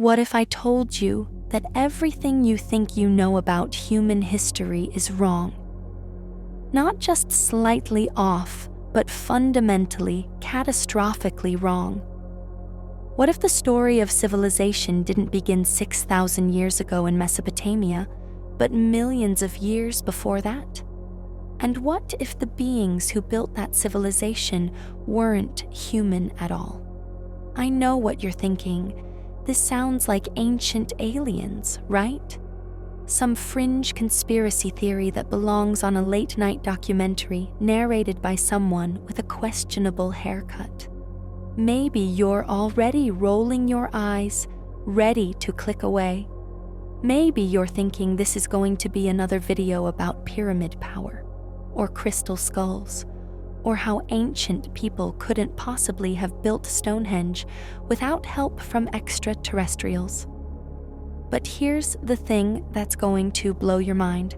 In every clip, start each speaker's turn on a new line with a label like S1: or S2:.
S1: What if I told you that everything you think you know about human history is wrong? Not just slightly off, but fundamentally, catastrophically wrong. What if the story of civilization didn't begin 6,000 years ago in Mesopotamia, but millions of years before that? And what if the beings who built that civilization weren't human at all? I know what you're thinking. This sounds like ancient aliens, right? Some fringe conspiracy theory that belongs on a late-night documentary narrated by someone with a questionable haircut. Maybe you're already rolling your eyes, ready to click away. Maybe you're thinking this is going to be another video about pyramid power, or crystal skulls, or how ancient people couldn't possibly have built Stonehenge without help from extraterrestrials. But here's the thing that's going to blow your mind.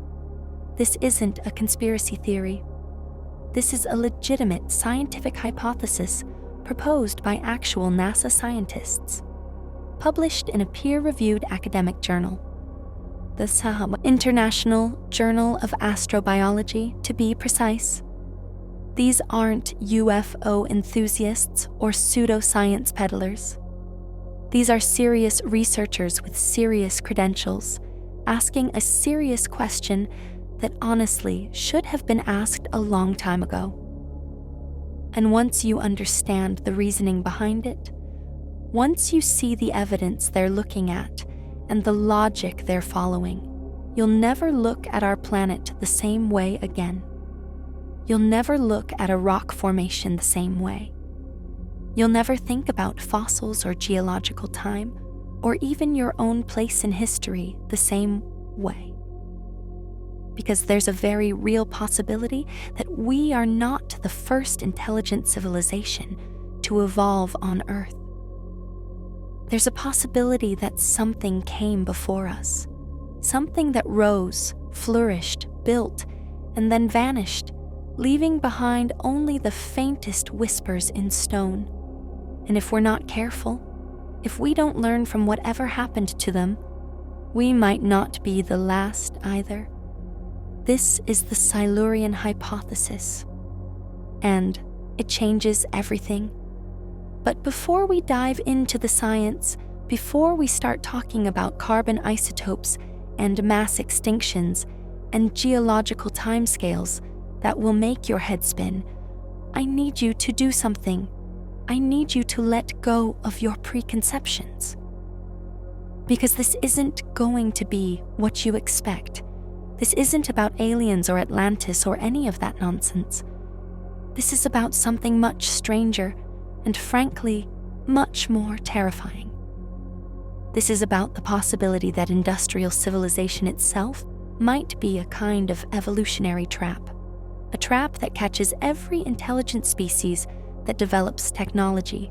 S1: This isn't a conspiracy theory. This is a legitimate scientific hypothesis proposed by actual NASA scientists, published in a peer-reviewed academic journal, the International Journal of Astrobiology, to be precise. These aren't UFO enthusiasts or pseudoscience peddlers. These are serious researchers with serious credentials, asking a serious question that honestly should have been asked a long time ago. And once you understand the reasoning behind it, once you see the evidence they're looking at and the logic they're following, you'll never look at our planet the same way again. You'll never look at a rock formation the same way. You'll never think about fossils or geological time, or even your own place in history the same way. Because there's a very real possibility that we are not the first intelligent civilization to evolve on Earth. There's a possibility that something came before us, something that rose, flourished, built, and then vanished, leaving behind only the faintest whispers in stone. And if we're not careful, if we don't learn from whatever happened to them, we might not be the last either. This is the Silurian Hypothesis, and it changes everything. But before we dive into the science, before we start talking about carbon isotopes and mass extinctions and geological timescales that will make your head spin, I need you to do something. I need you to let go of your preconceptions. Because this isn't going to be what you expect. This isn't about aliens or Atlantis or any of that nonsense. This is about something much stranger and, frankly, much more terrifying. This is about the possibility that industrial civilization itself might be a kind of evolutionary trap. A trap that catches every intelligent species that develops technology.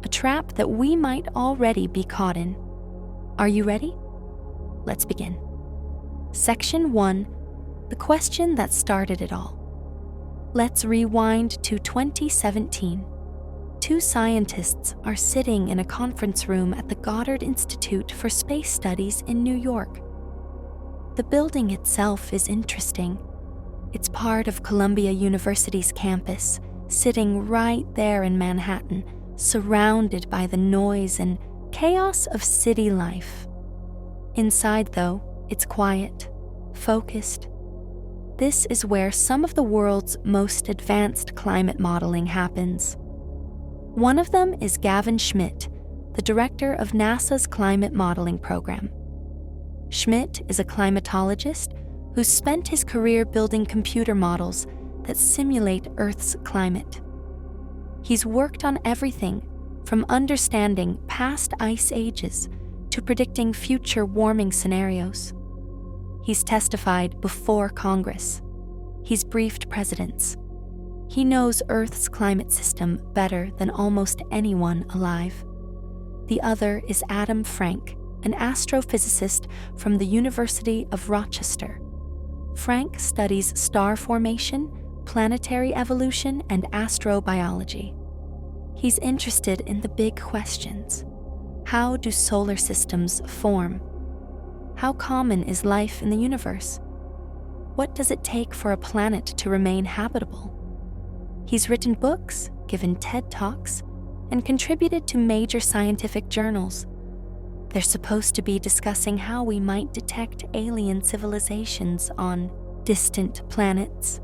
S1: A trap that we might already be caught in. Are you ready? Let's begin. Section 1, the question that started it all. Let's rewind to 2017. Two scientists are sitting in a conference room at the Goddard Institute for Space Studies in New York. The building itself is interesting. It's part of Columbia University's campus, sitting right there in Manhattan, surrounded by the noise and chaos of city life. Inside, though, it's quiet, focused. This is where some of the world's most advanced climate modeling happens. One of them is Gavin Schmidt, the director of NASA's climate modeling program. Schmidt is a climatologist who's spent his career building computer models that simulate Earth's climate. He's worked on everything from understanding past ice ages to predicting future warming scenarios. He's testified before Congress. He's briefed presidents. He knows Earth's climate system better than almost anyone alive. The other is Adam Frank, an astrophysicist from the University of Rochester. Frank studies star formation, planetary evolution, and astrobiology. He's interested in the big questions. How do solar systems form? How common is life in the universe? What does it take for a planet to remain habitable? He's written books, given TED Talks, and contributed to major scientific journals. They're supposed to be discussing how we might detect alien civilizations on distant planets.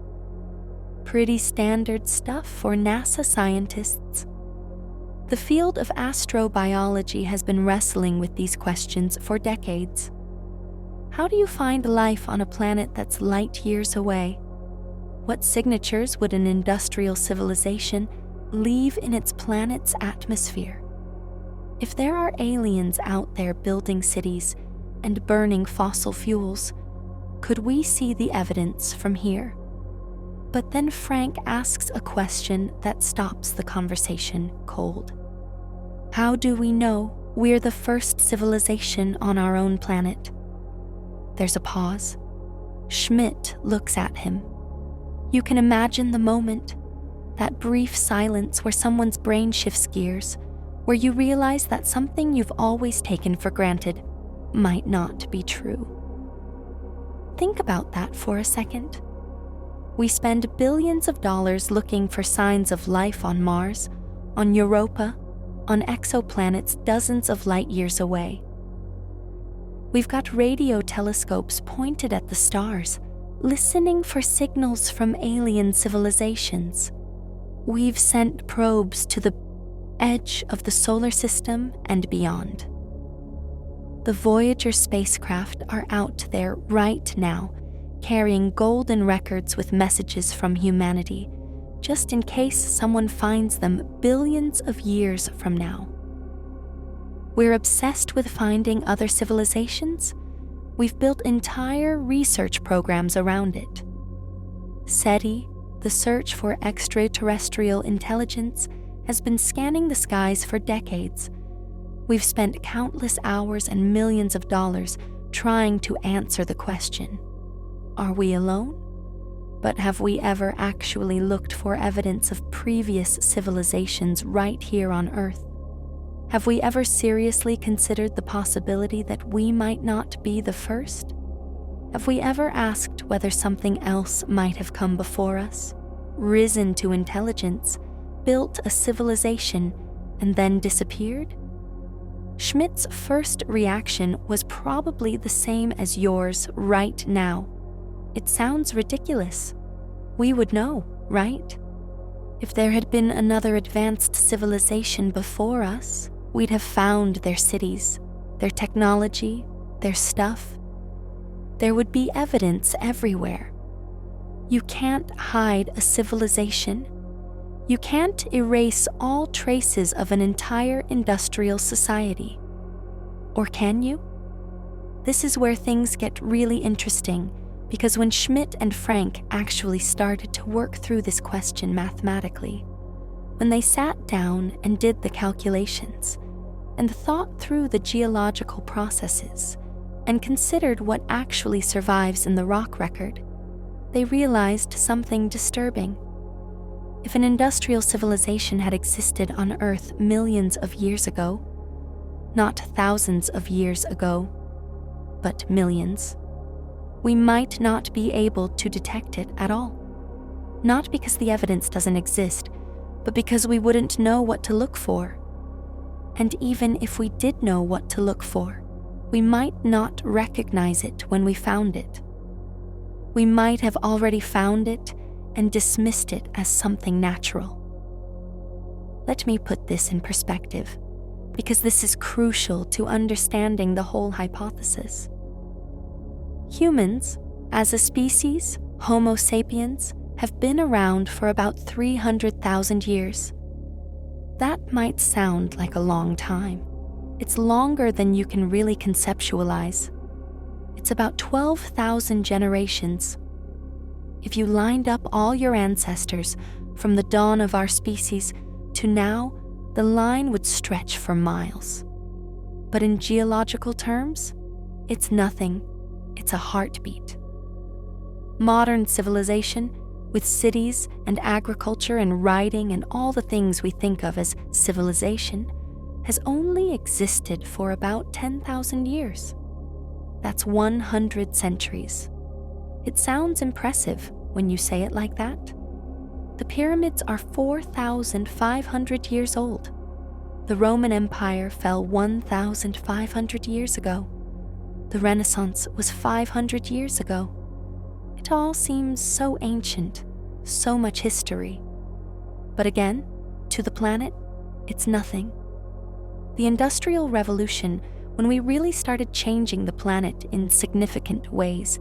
S1: Pretty standard stuff for NASA scientists. The field of astrobiology has been wrestling with these questions for decades. How do you find life on a planet that's light years away? What signatures would an industrial civilization leave in its planet's atmosphere? If there are aliens out there building cities and burning fossil fuels, could we see the evidence from here? But then Frank asks a question that stops the conversation cold. How do we know we're the first civilization on our own planet? There's a pause. Schmidt looks at him. You can imagine the moment, that brief silence where someone's brain shifts gears, where you realize that something you've always taken for granted might not be true. Think about that for a second. We spend billions of dollars looking for signs of life on Mars, on Europa, on exoplanets dozens of light years away. We've got radio telescopes pointed at the stars, listening for signals from alien civilizations. We've sent probes to the edge of the solar system and beyond. The Voyager spacecraft are out there right now, carrying golden records with messages from humanity, just in case someone finds them billions of years from now. We're obsessed with finding other civilizations. We've built entire research programs around it. SETI, the search for extraterrestrial intelligence, has been scanning the skies for decades. We've spent countless hours and millions of dollars trying to answer the question, are we alone? But have we ever actually looked for evidence of previous civilizations right here on Earth? Have we ever seriously considered the possibility that we might not be the first? Have we ever asked whether something else might have come before us, risen to intelligence, built a civilization, and then disappeared? Schmidt's first reaction was probably the same as yours right now. It sounds ridiculous. We would know, right? If there had been another advanced civilization before us, we'd have found their cities, their technology, their stuff. There would be evidence everywhere. You can't hide a civilization. You can't erase all traces of an entire industrial society. Or can you? This is where things get really interesting, because when Schmidt and Frank actually started to work through this question mathematically, when they sat down and did the calculations, and thought through the geological processes, and considered what actually survives in the rock record, they realized something disturbing. If an industrial civilization had existed on Earth millions of years ago, not thousands of years ago, but millions, we might not be able to detect it at all. Not because the evidence doesn't exist, but because we wouldn't know what to look for. And even if we did know what to look for, we might not recognize it when we found it. We might have already found it and dismissed it as something natural. Let me put this in perspective, because this is crucial to understanding the whole hypothesis. Humans, as a species, Homo sapiens, have been around for about 300,000 years. That might sound like a long time. It's longer than you can really conceptualize. It's about 12,000 generations. If you lined up all your ancestors from the dawn of our species to now, the line would stretch for miles. But in geological terms, it's nothing. It's a heartbeat. Modern civilization, with cities and agriculture and writing and all the things we think of as civilization, has only existed for about 10,000 years. That's 100 centuries. It sounds impressive when you say it like that. The pyramids are 4,500 years old. The Roman Empire fell 1,500 years ago. The Renaissance was 500 years ago. It all seems so ancient, so much history. But again, to the planet, it's nothing. The Industrial Revolution, when we really started changing the planet in significant ways,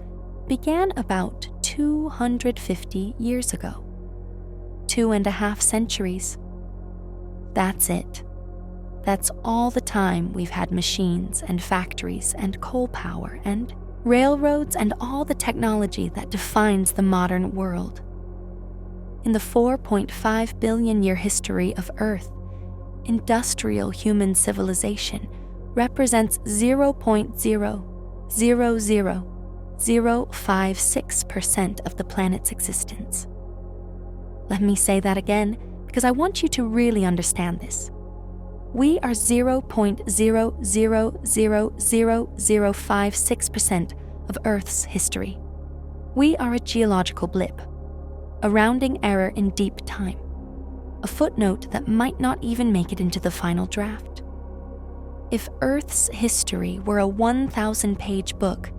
S1: began about 250 years ago. 2.5 centuries. That's it. That's all the time we've had machines and factories and coal power and railroads and all the technology that defines the modern world. In the 4.5 billion year history of Earth, industrial human civilization represents 0.0000056% of the planet's existence. Let me say that again, because I want you to really understand this. We are 0.0000056% of Earth's history. We are a geological blip, a rounding error in deep time, a footnote that might not even make it into the final draft. If Earth's history were a 1,000-page book,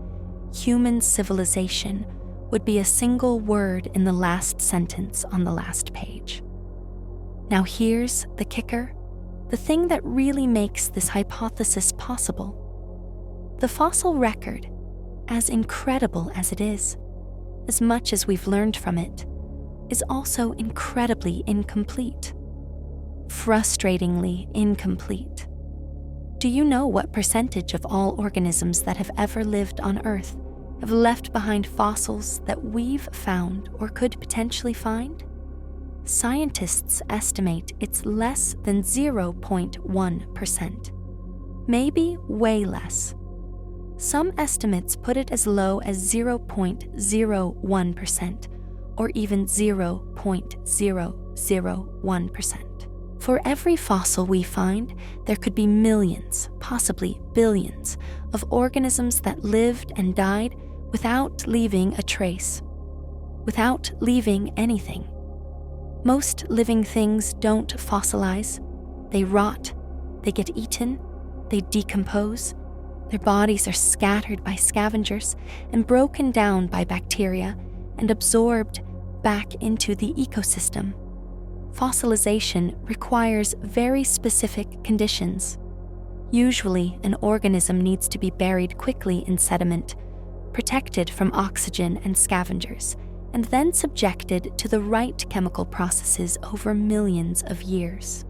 S1: human civilization would be a single word in the last sentence on the last page. Now here's the kicker, the thing that really makes this hypothesis possible. The fossil record, as incredible as it is, as much as we've learned from it, is also incredibly incomplete. Frustratingly incomplete. Do you know what percentage of all organisms that have ever lived on Earth have left behind fossils that we've found or could potentially find? Scientists estimate it's less than 0.1%. Maybe way less. Some estimates put it as low as 0.01%, or even 0.001%. For every fossil we find, there could be millions, possibly billions, of organisms that lived and died without leaving a trace, without leaving anything. Most living things don't fossilize. They rot, they get eaten, they decompose. Their bodies are scattered by scavengers and broken down by bacteria and absorbed back into the ecosystem. Fossilization requires very specific conditions. Usually, an organism needs to be buried quickly in sediment, protected from oxygen and scavengers, and then subjected to the right chemical processes over millions of years.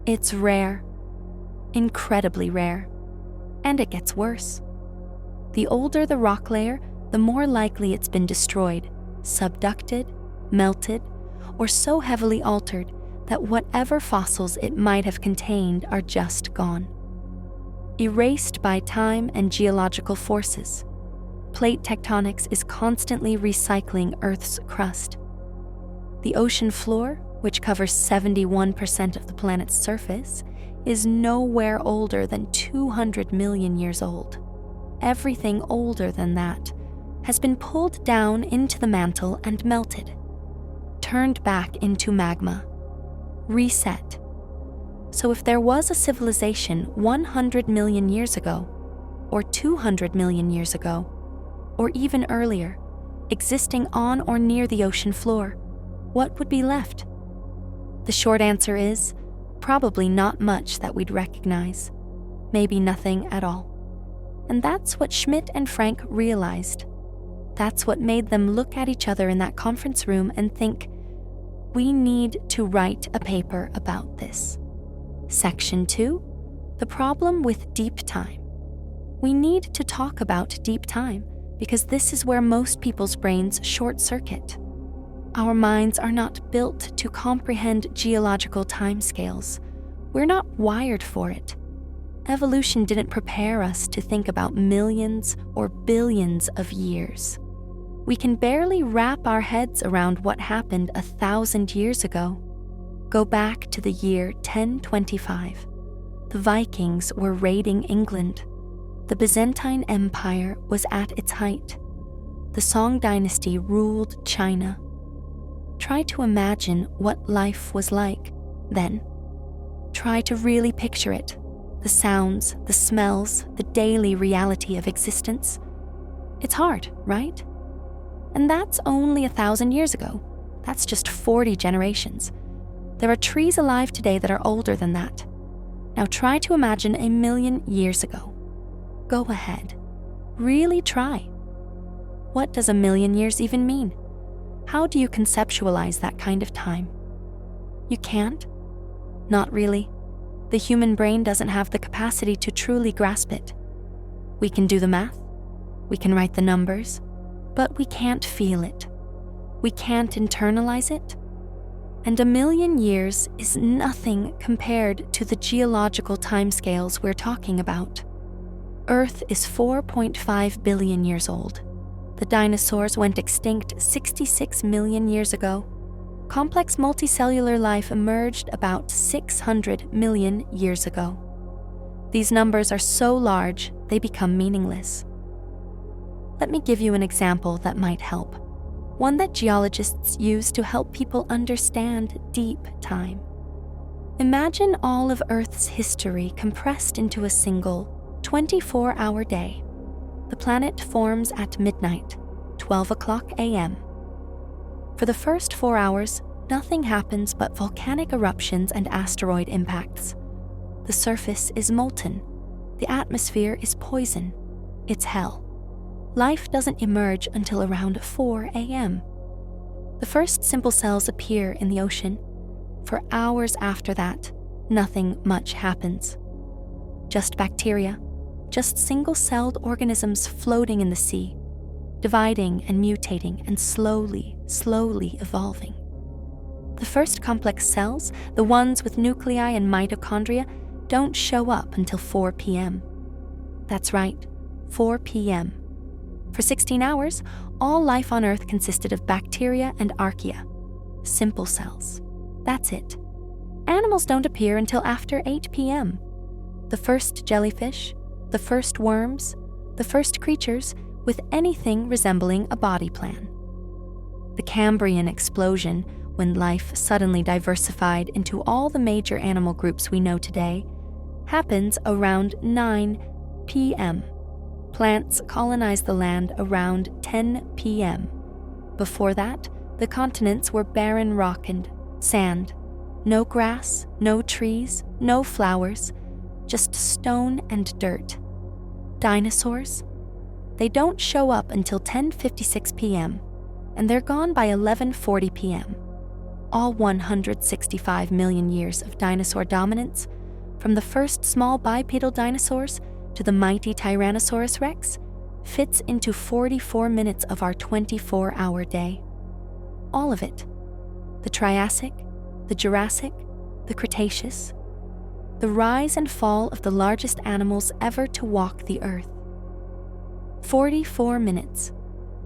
S1: It's rare, incredibly rare, and it gets worse. The older the rock layer, the more likely it's been destroyed, subducted, melted, or so heavily altered that whatever fossils it might have contained are just gone. Erased by time and geological forces. Plate tectonics is constantly recycling Earth's crust. The ocean floor, which covers 71% of the planet's surface, is nowhere older than 200 million years old. Everything older than that has been pulled down into the mantle and melted, turned back into magma, reset. So if there was a civilization 100 million years ago, or 200 million years ago, or even earlier, existing on or near the ocean floor, what would be left? The short answer is, probably not much that we'd recognize. Maybe nothing at all. And that's what Schmidt and Frank realized. That's what made them look at each other in that conference room and think, we need to write a paper about this. Section 2, the problem with deep time. We need to talk about deep time because this is where most people's brains short-circuit. Our minds are not built to comprehend geological timescales. We're not wired for it. Evolution didn't prepare us to think about millions or billions of years. We can barely wrap our heads around what happened 1,000 years ago. Go back to the year 1025. the Vikings were raiding England. The Byzantine Empire was at its height. The Song dynasty ruled China. Try to imagine what life was like then. Try to really picture it. The sounds, the smells, the daily reality of existence. It's hard, right? And that's only 1,000 years ago. That's just 40 generations. There are trees alive today that are older than that. Now try to imagine 1,000,000 years ago. Go ahead. Really try. What does 1,000,000 years even mean? How do you conceptualize that kind of time? You can't? Not really. The human brain doesn't have the capacity to truly grasp it. We can do the math, we can write the numbers, but we can't feel it. We can't internalize it. And 1,000,000 years is nothing compared to the geological timescales we're talking about. Earth is 4.5 billion years old. The dinosaurs went extinct 66 million years ago. Complex multicellular life emerged about 600 million years ago. These numbers are so large, they become meaningless. Let me give you an example that might help. One that geologists use to help people understand deep time. Imagine all of Earth's history compressed into a single 24-hour day. The planet forms at midnight, 12 o'clock a.m. For the first 4 hours, nothing happens but volcanic eruptions and asteroid impacts. The surface is molten. The atmosphere is poison. It's hell. Life doesn't emerge until around 4 a.m. The first simple cells appear in the ocean. For hours after that, nothing much happens. Just bacteria, just single-celled organisms floating in the sea, dividing and mutating and slowly evolving. The first complex cells, the ones with nuclei and mitochondria, don't show up until 4 p.m. That's right, 4 p.m. For 16 hours, all life on Earth consisted of bacteria and archaea, simple cells. That's it. Animals don't appear until after 8 p.m. The first jellyfish, the first worms, the first creatures with anything resembling a body plan. The Cambrian explosion, when life suddenly diversified into all the major animal groups we know today, happens around 9 p.m. Plants colonize the land around 10 p.m. Before that, the continents were barren rock and sand. No grass, no trees, no flowers, just stone and dirt. Dinosaurs? They don't show up until 10:56 p.m., and they're gone by 11:40 p.m. All 165 million years of dinosaur dominance, from the first small bipedal dinosaurs to the mighty Tyrannosaurus rex, fits into 44 minutes of our 24-hour day. All of it. The Triassic, the Jurassic, the Cretaceous. The rise and fall of the largest animals ever to walk the earth. 44 minutes.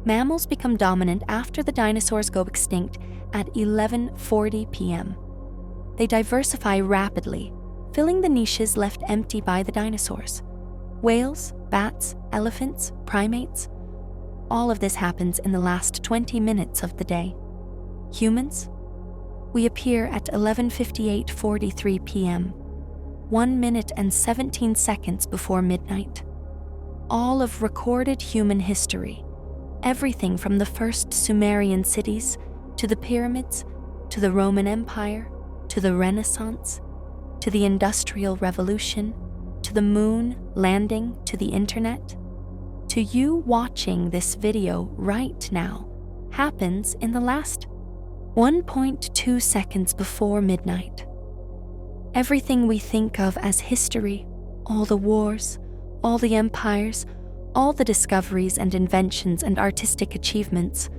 S1: Mammals become dominant after the dinosaurs go extinct at 11:40 p.m. They diversify rapidly, filling the niches left empty by the dinosaurs. Whales, bats, elephants, primates. All of this happens in the last 20 minutes of the day. Humans? We appear at 11:58:43 p.m., 1 minute and 17 seconds before midnight. All of recorded human history, everything from the first Sumerian cities, to the pyramids, to the Roman Empire, to the Renaissance, to the Industrial Revolution, to the moon landing, to the internet, to you watching this video right now, happens in the last 1.2 seconds before midnight. Everything we think of as history, all the wars, all the empires, all the discoveries and inventions and artistic achievements,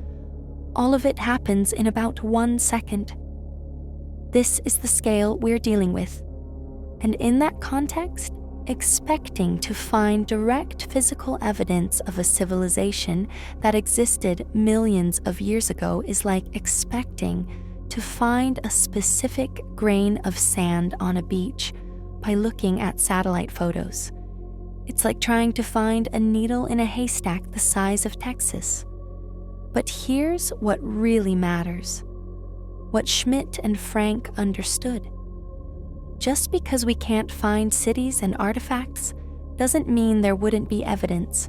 S1: all of it happens in about 1 second. This is the scale we're dealing with. And in that context, expecting to find direct physical evidence of a civilization that existed millions of years ago is like expecting to find a specific grain of sand on a beach by looking at satellite photos. It's like trying to find a needle in a haystack the size of Texas. But here's what really matters. What Schmidt and Frank understood. Just because we can't find cities and artifacts doesn't mean there wouldn't be evidence.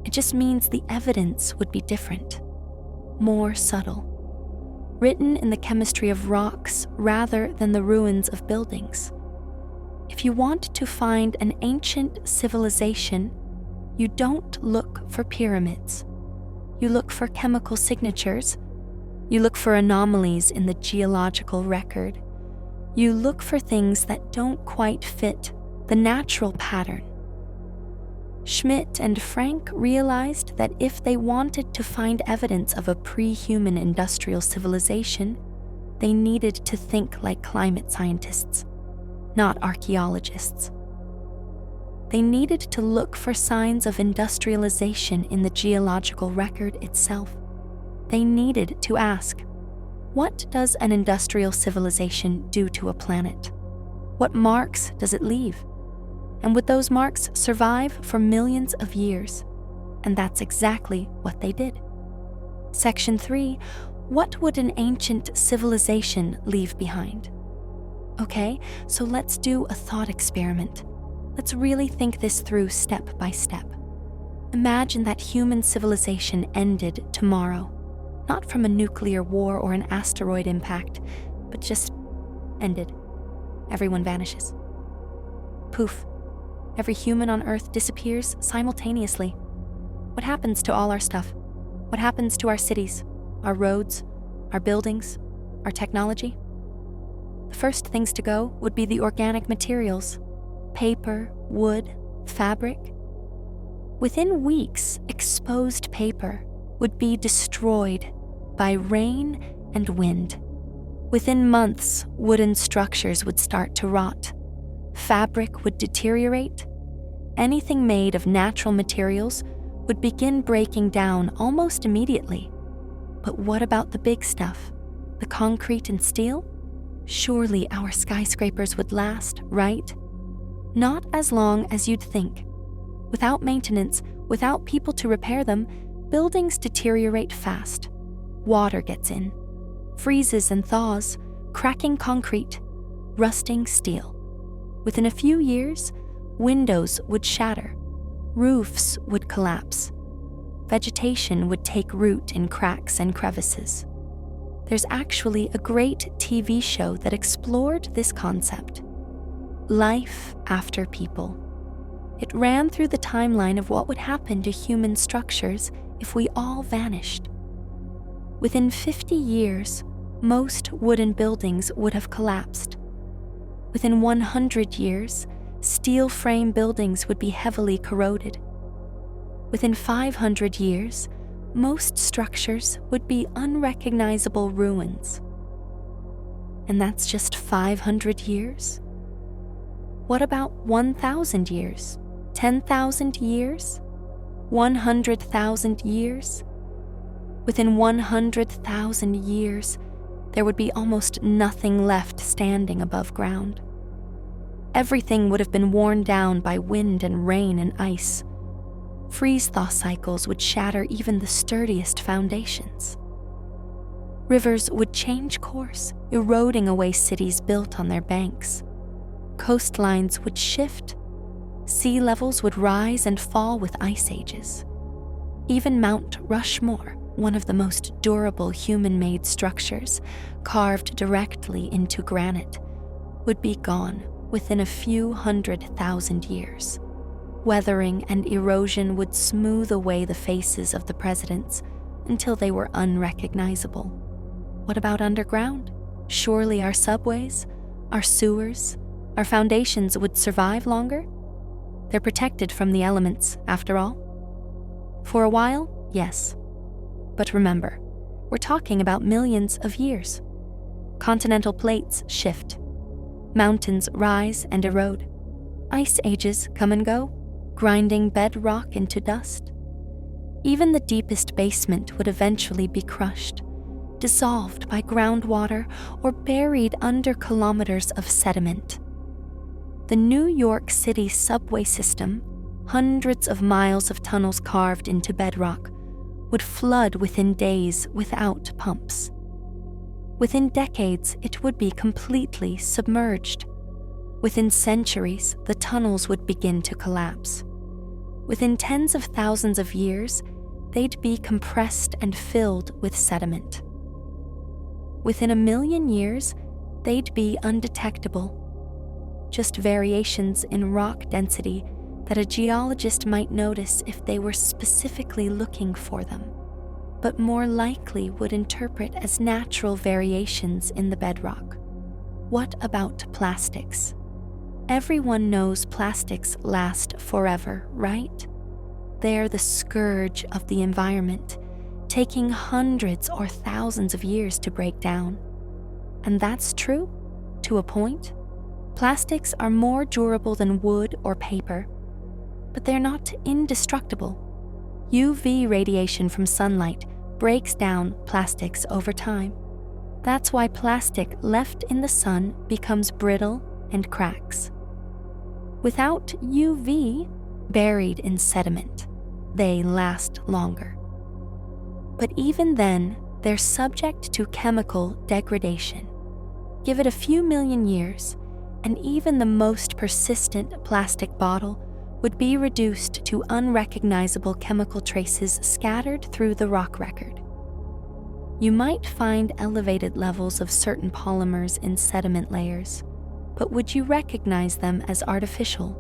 S1: It just means the evidence would be different, more subtle, written in the chemistry of rocks rather than the ruins of buildings. If you want to find an ancient civilization, you don't look for pyramids. You look for chemical signatures. You look for anomalies in the geological record. You look for things that don't quite fit the natural pattern. Schmidt and Frank realized that if they wanted to find evidence of a pre-human industrial civilization, they needed to think like climate scientists, not archaeologists. They needed to look for signs of industrialization in the geological record itself. They needed to ask, what does an industrial civilization do to a planet? What marks does it leave? And would those marks survive for millions of years? And that's exactly what they did. Section 3, what would an ancient civilization leave behind? Okay, so let's do a thought experiment. Let's really think this through step by step. Imagine that human civilization ended tomorrow, not from a nuclear war or an asteroid impact, but just ended. Everyone vanishes. Poof. Every human on Earth disappears simultaneously. What happens to all our stuff? What happens to our cities, our roads, our buildings, our technology? The first things to go would be the organic materials. Paper, wood, fabric. Within weeks, exposed paper would be destroyed by rain and wind. Within months, wooden structures would start to rot. Fabric would deteriorate. Anything made of natural materials would begin breaking down almost immediately. But what about the big stuff? The concrete and steel? Surely our skyscrapers would last, right? Not as long as you'd think. Without maintenance, without people to repair them, buildings deteriorate fast. Water gets in, freezes and thaws, cracking concrete, rusting steel. Within a few years, windows would shatter, roofs would collapse, vegetation would take root in cracks and crevices. There's actually a great TV show that explored this concept. Life After People. It ran through the timeline of what would happen to human structures if we all vanished. Within 50 years, most wooden buildings would have collapsed. Within 100 years, steel frame buildings would be heavily corroded. Within 500 years, most structures would be unrecognizable ruins. And that's just 500 years? What about 1,000 years? 10,000 years? 100,000 years? Within 100,000 years, there would be almost nothing left standing above ground. Everything would have been worn down by wind and rain and ice. Freeze-thaw cycles would shatter even the sturdiest foundations. Rivers would change course, eroding away cities built on their banks. Coastlines would shift. Sea levels would rise and fall with ice ages. Even Mount Rushmore, one of the most durable human-made structures, carved directly into granite, would be gone within a few 100,000 years. Weathering and erosion would smooth away the faces of the presidents until they were unrecognizable. What about underground? Surely our subways, our sewers, our foundations would survive longer? They're protected from the elements, after all. For a while, yes. But remember, we're talking about millions of years. Continental plates shift. Mountains rise and erode. Ice ages come and go, grinding bedrock into dust. Even the deepest basement would eventually be crushed, dissolved by groundwater or buried under kilometers of sediment. The New York City subway system, hundreds of miles of tunnels carved into bedrock, would flood within days without pumps. Within decades, it would be completely submerged. Within centuries, the tunnels would begin to collapse. Within tens of thousands of years, they'd be compressed and filled with sediment. Within 1,000,000 years, they'd be undetectable, just variations in rock density that a geologist might notice if they were specifically looking for them, but more likely would interpret as natural variations in the bedrock. What about plastics? Everyone knows plastics last forever, right? They're the scourge of the environment, taking hundreds or thousands of years to break down. And that's true, to a point. Plastics are more durable than wood or paper, but they're not indestructible. UV radiation from sunlight breaks down plastics over time. That's why plastic left in the sun becomes brittle and cracks. Without UV, buried in sediment, they last longer. But even then, they're subject to chemical degradation. Give it a few million years, and even the most persistent plastic bottle would be reduced to unrecognizable chemical traces scattered through the rock record. You might find elevated levels of certain polymers in sediment layers, but would you recognize them as artificial?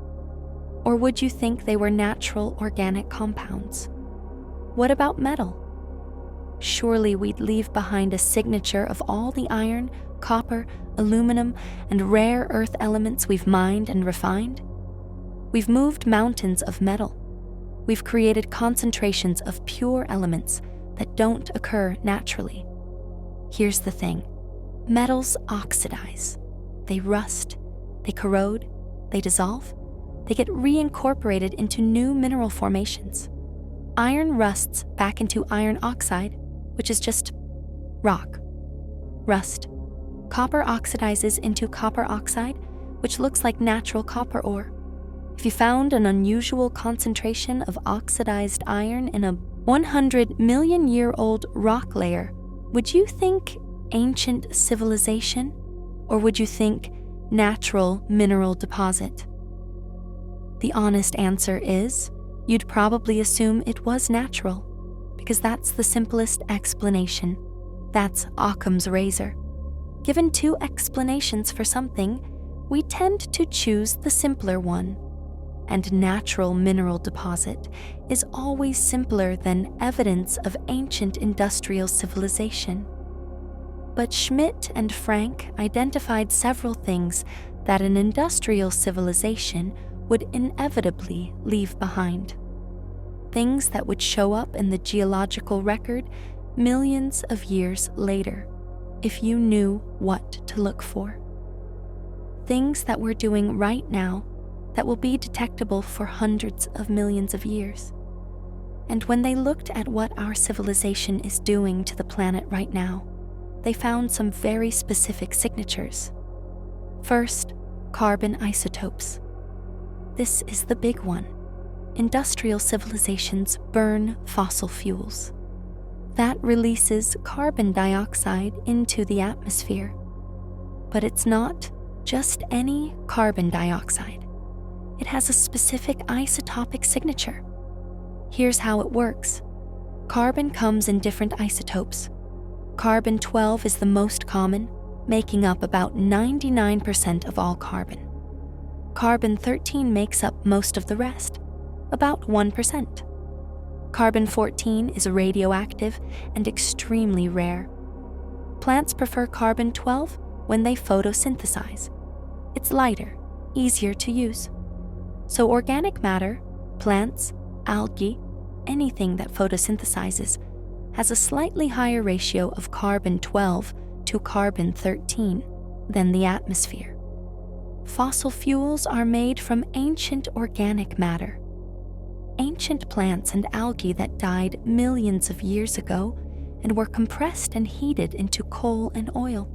S1: Or would you think they were natural organic compounds? What about metal? Surely we'd leave behind a signature of all the iron, copper, aluminum, and rare earth elements we've mined and refined? We've moved mountains of metal. We've created concentrations of pure elements that don't occur naturally. Here's the thing. Metals oxidize. They rust, they corrode, they dissolve, they get reincorporated into new mineral formations. Iron rusts back into iron oxide, which is just rock. Rust. Copper oxidizes into copper oxide, which looks like natural copper ore. If you found an unusual concentration of oxidized iron in a 100-million-year-old rock layer, would you think ancient civilization, or would you think natural mineral deposit? The honest answer is, you'd probably assume it was natural, because that's the simplest explanation. That's Occam's razor. Given two explanations for something, we tend to choose the simpler one. And natural mineral deposit is always simpler than evidence of ancient industrial civilization. But Schmidt and Frank identified several things that an industrial civilization would inevitably leave behind. Things that would show up in the geological record millions of years later, if you knew what to look for. Things that we're doing right now that will be detectable for hundreds of millions of years. And when they looked at what our civilization is doing to the planet right now, they found some very specific signatures. First, carbon isotopes. This is the big one. Industrial civilizations burn fossil fuels. That releases carbon dioxide into the atmosphere. But it's not just any carbon dioxide. It has a specific isotopic signature. Here's how it works. Carbon comes in different isotopes. Carbon-12 is the most common, making up about 99% of all carbon. Carbon-13 makes up most of the rest, about 1%. Carbon-14 is radioactive and extremely rare. Plants prefer carbon-12 when they photosynthesize. It's lighter, easier to use. So organic matter, plants, algae, anything that photosynthesizes, has a slightly higher ratio of carbon-12 to carbon-13 than the atmosphere. Fossil fuels are made from ancient organic matter. Ancient plants and algae that died millions of years ago and were compressed and heated into coal and oil.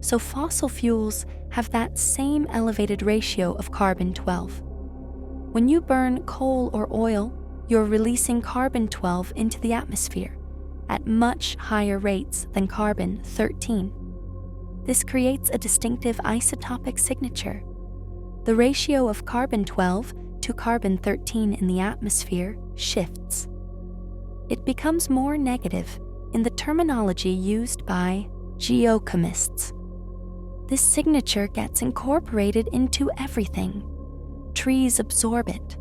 S1: so fossil fuels have that same elevated ratio of carbon-12. When you burn coal or oil, you're releasing carbon-12 into the atmosphere at much higher rates than carbon-13. This creates a distinctive isotopic signature. The ratio of carbon-12 to carbon-13 in the atmosphere shifts. It becomes more negative in the terminology used by geochemists. This signature gets incorporated into everything. Trees absorb it.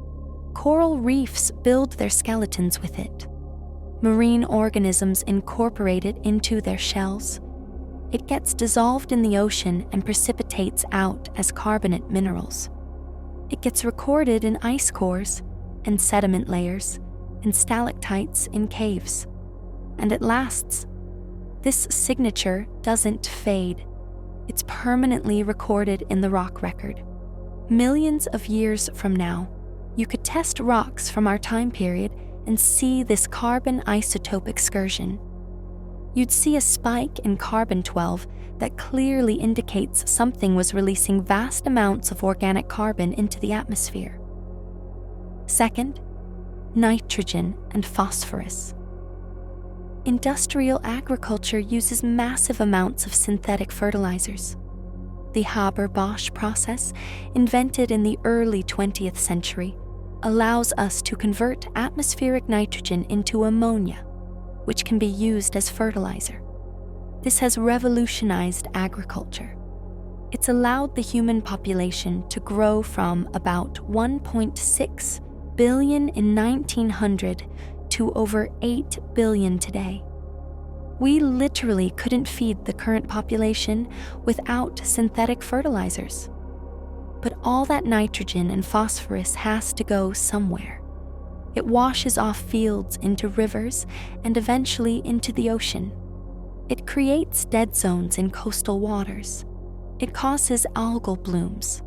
S1: Coral reefs build their skeletons with it. Marine organisms incorporate it into their shells. It gets dissolved in the ocean and precipitates out as carbonate minerals. It gets recorded in ice cores and sediment layers and stalactites in caves. And it lasts. This signature doesn't fade. It's permanently recorded in the rock record. Millions of years from now, you could test rocks from our time period and see this carbon isotope excursion. You'd see a spike in carbon-12 that clearly indicates something was releasing vast amounts of organic carbon into the atmosphere. Second, nitrogen and phosphorus. Industrial agriculture uses massive amounts of synthetic fertilizers. The Haber-Bosch process, invented in the early 20th century, allows us to convert atmospheric nitrogen into ammonia, which can be used as fertilizer. This has revolutionized agriculture. It's allowed the human population to grow from about 1.6 billion in 1900 to over 8 billion today. We literally couldn't feed the current population without synthetic fertilizers. But all that nitrogen and phosphorus has to go somewhere. It washes off fields into rivers and eventually into the ocean. It creates dead zones in coastal waters. It causes algal blooms.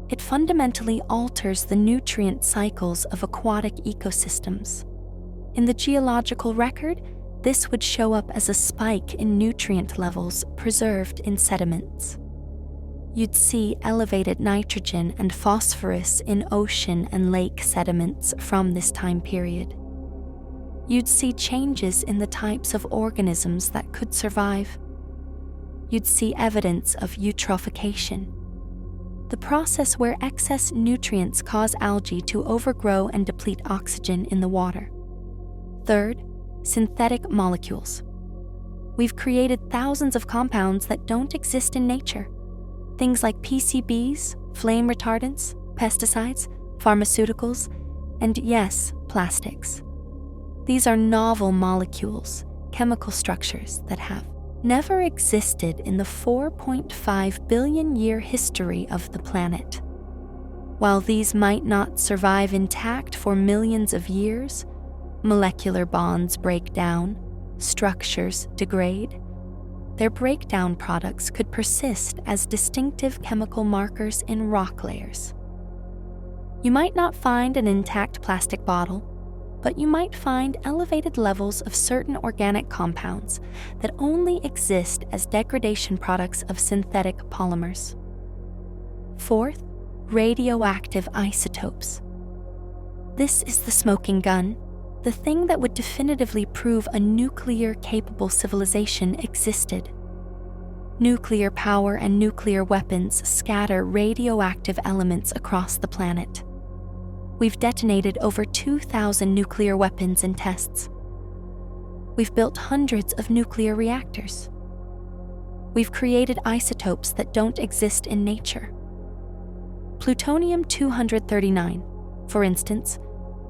S1: It fundamentally alters the nutrient cycles of aquatic ecosystems. In the geological record, this would show up as a spike in nutrient levels preserved in sediments. You'd see elevated nitrogen and phosphorus in ocean and lake sediments from this time period. You'd see changes in the types of organisms that could survive. You'd see evidence of eutrophication, the process where excess nutrients cause algae to overgrow and deplete oxygen in the water. Third, synthetic molecules. We've created thousands of compounds that don't exist in nature. Things like PCBs, flame retardants, pesticides, pharmaceuticals, and yes, plastics. These are novel molecules, chemical structures that have never existed in the 4.5 billion year history of the planet. While these might not survive intact for millions of years, molecular bonds break down, structures degrade. Their breakdown products could persist as distinctive chemical markers in rock layers. You might not find an intact plastic bottle, but you might find elevated levels of certain organic compounds that only exist as degradation products of synthetic polymers. Fourth, radioactive isotopes. This is the smoking gun, the thing that would definitively prove a nuclear-capable civilization existed. Nuclear power and nuclear weapons scatter radioactive elements across the planet. We've detonated over 2,000 nuclear weapons in tests. We've built hundreds of nuclear reactors. We've created isotopes that don't exist in nature. Plutonium-239, for instance,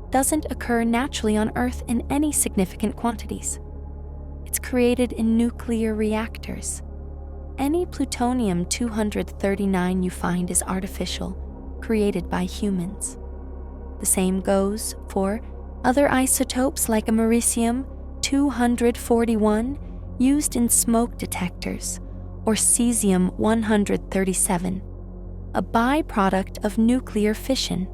S1: doesn't occur naturally on Earth in any significant quantities. It's created in nuclear reactors. Any plutonium-239 you find is artificial, created by humans. The same goes for other isotopes like americium-241 used in smoke detectors, or cesium-137, a byproduct of nuclear fission.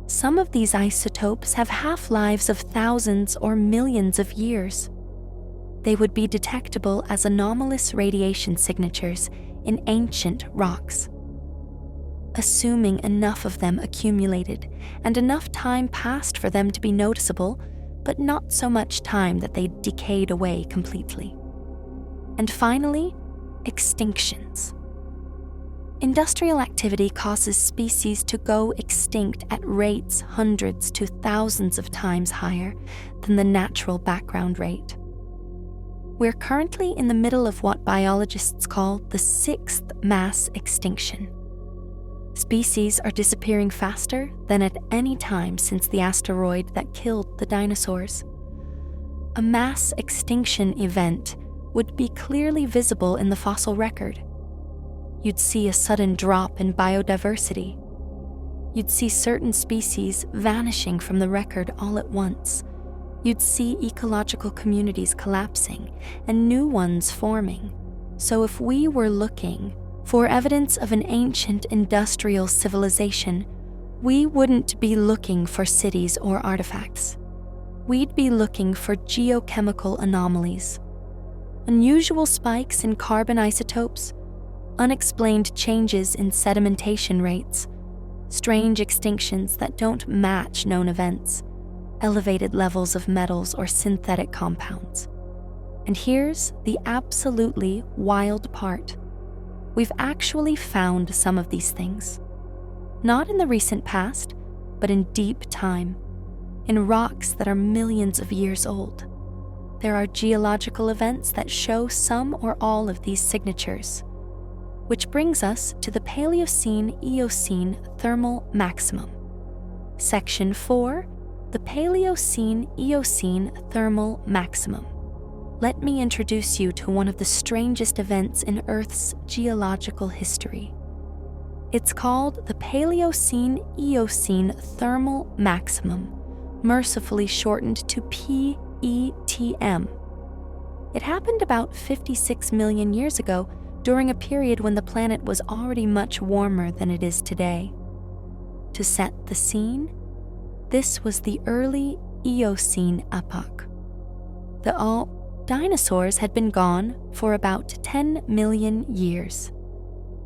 S1: Some of these isotopes have half-lives of thousands or millions of years. they would be detectable as anomalous radiation signatures in ancient rocks. Assuming enough of them accumulated and enough time passed for them to be noticeable, but not so much time that they decayed away completely. And finally, extinctions. Industrial activity causes species to go extinct at rates hundreds to thousands of times higher than the natural background rate. We're currently in the middle of what biologists call the sixth mass extinction. Species are disappearing faster than at any time since the asteroid that killed the dinosaurs. A mass extinction event would be clearly visible in the fossil record. You'd see a sudden drop in biodiversity. You'd see certain species vanishing from the record all at once. You'd see ecological communities collapsing and new ones forming. So if we were looking for evidence of an ancient industrial civilization, we wouldn't be looking for cities or artifacts. We'd be looking for geochemical anomalies, unusual spikes in carbon isotopes, unexplained changes in sedimentation rates, strange extinctions that don't match known events, elevated levels of metals or synthetic compounds. And here's the absolutely wild part. We've actually found some of these things. Not in the recent past, but in deep time, in rocks that are millions of years old. There are geological events that show some or all of these signatures, which brings us to the Paleocene-Eocene thermal maximum. Section 4, the Paleocene-Eocene thermal maximum. Let me introduce you to one of the strangest events in Earth's geological history. It's called the Paleocene-Eocene thermal maximum, mercifully shortened to PETM. It happened about 56 million years ago during a period when the planet was already much warmer than it is today. To set the scene, this was the early Eocene epoch. Dinosaurs had been gone for about 10 million years.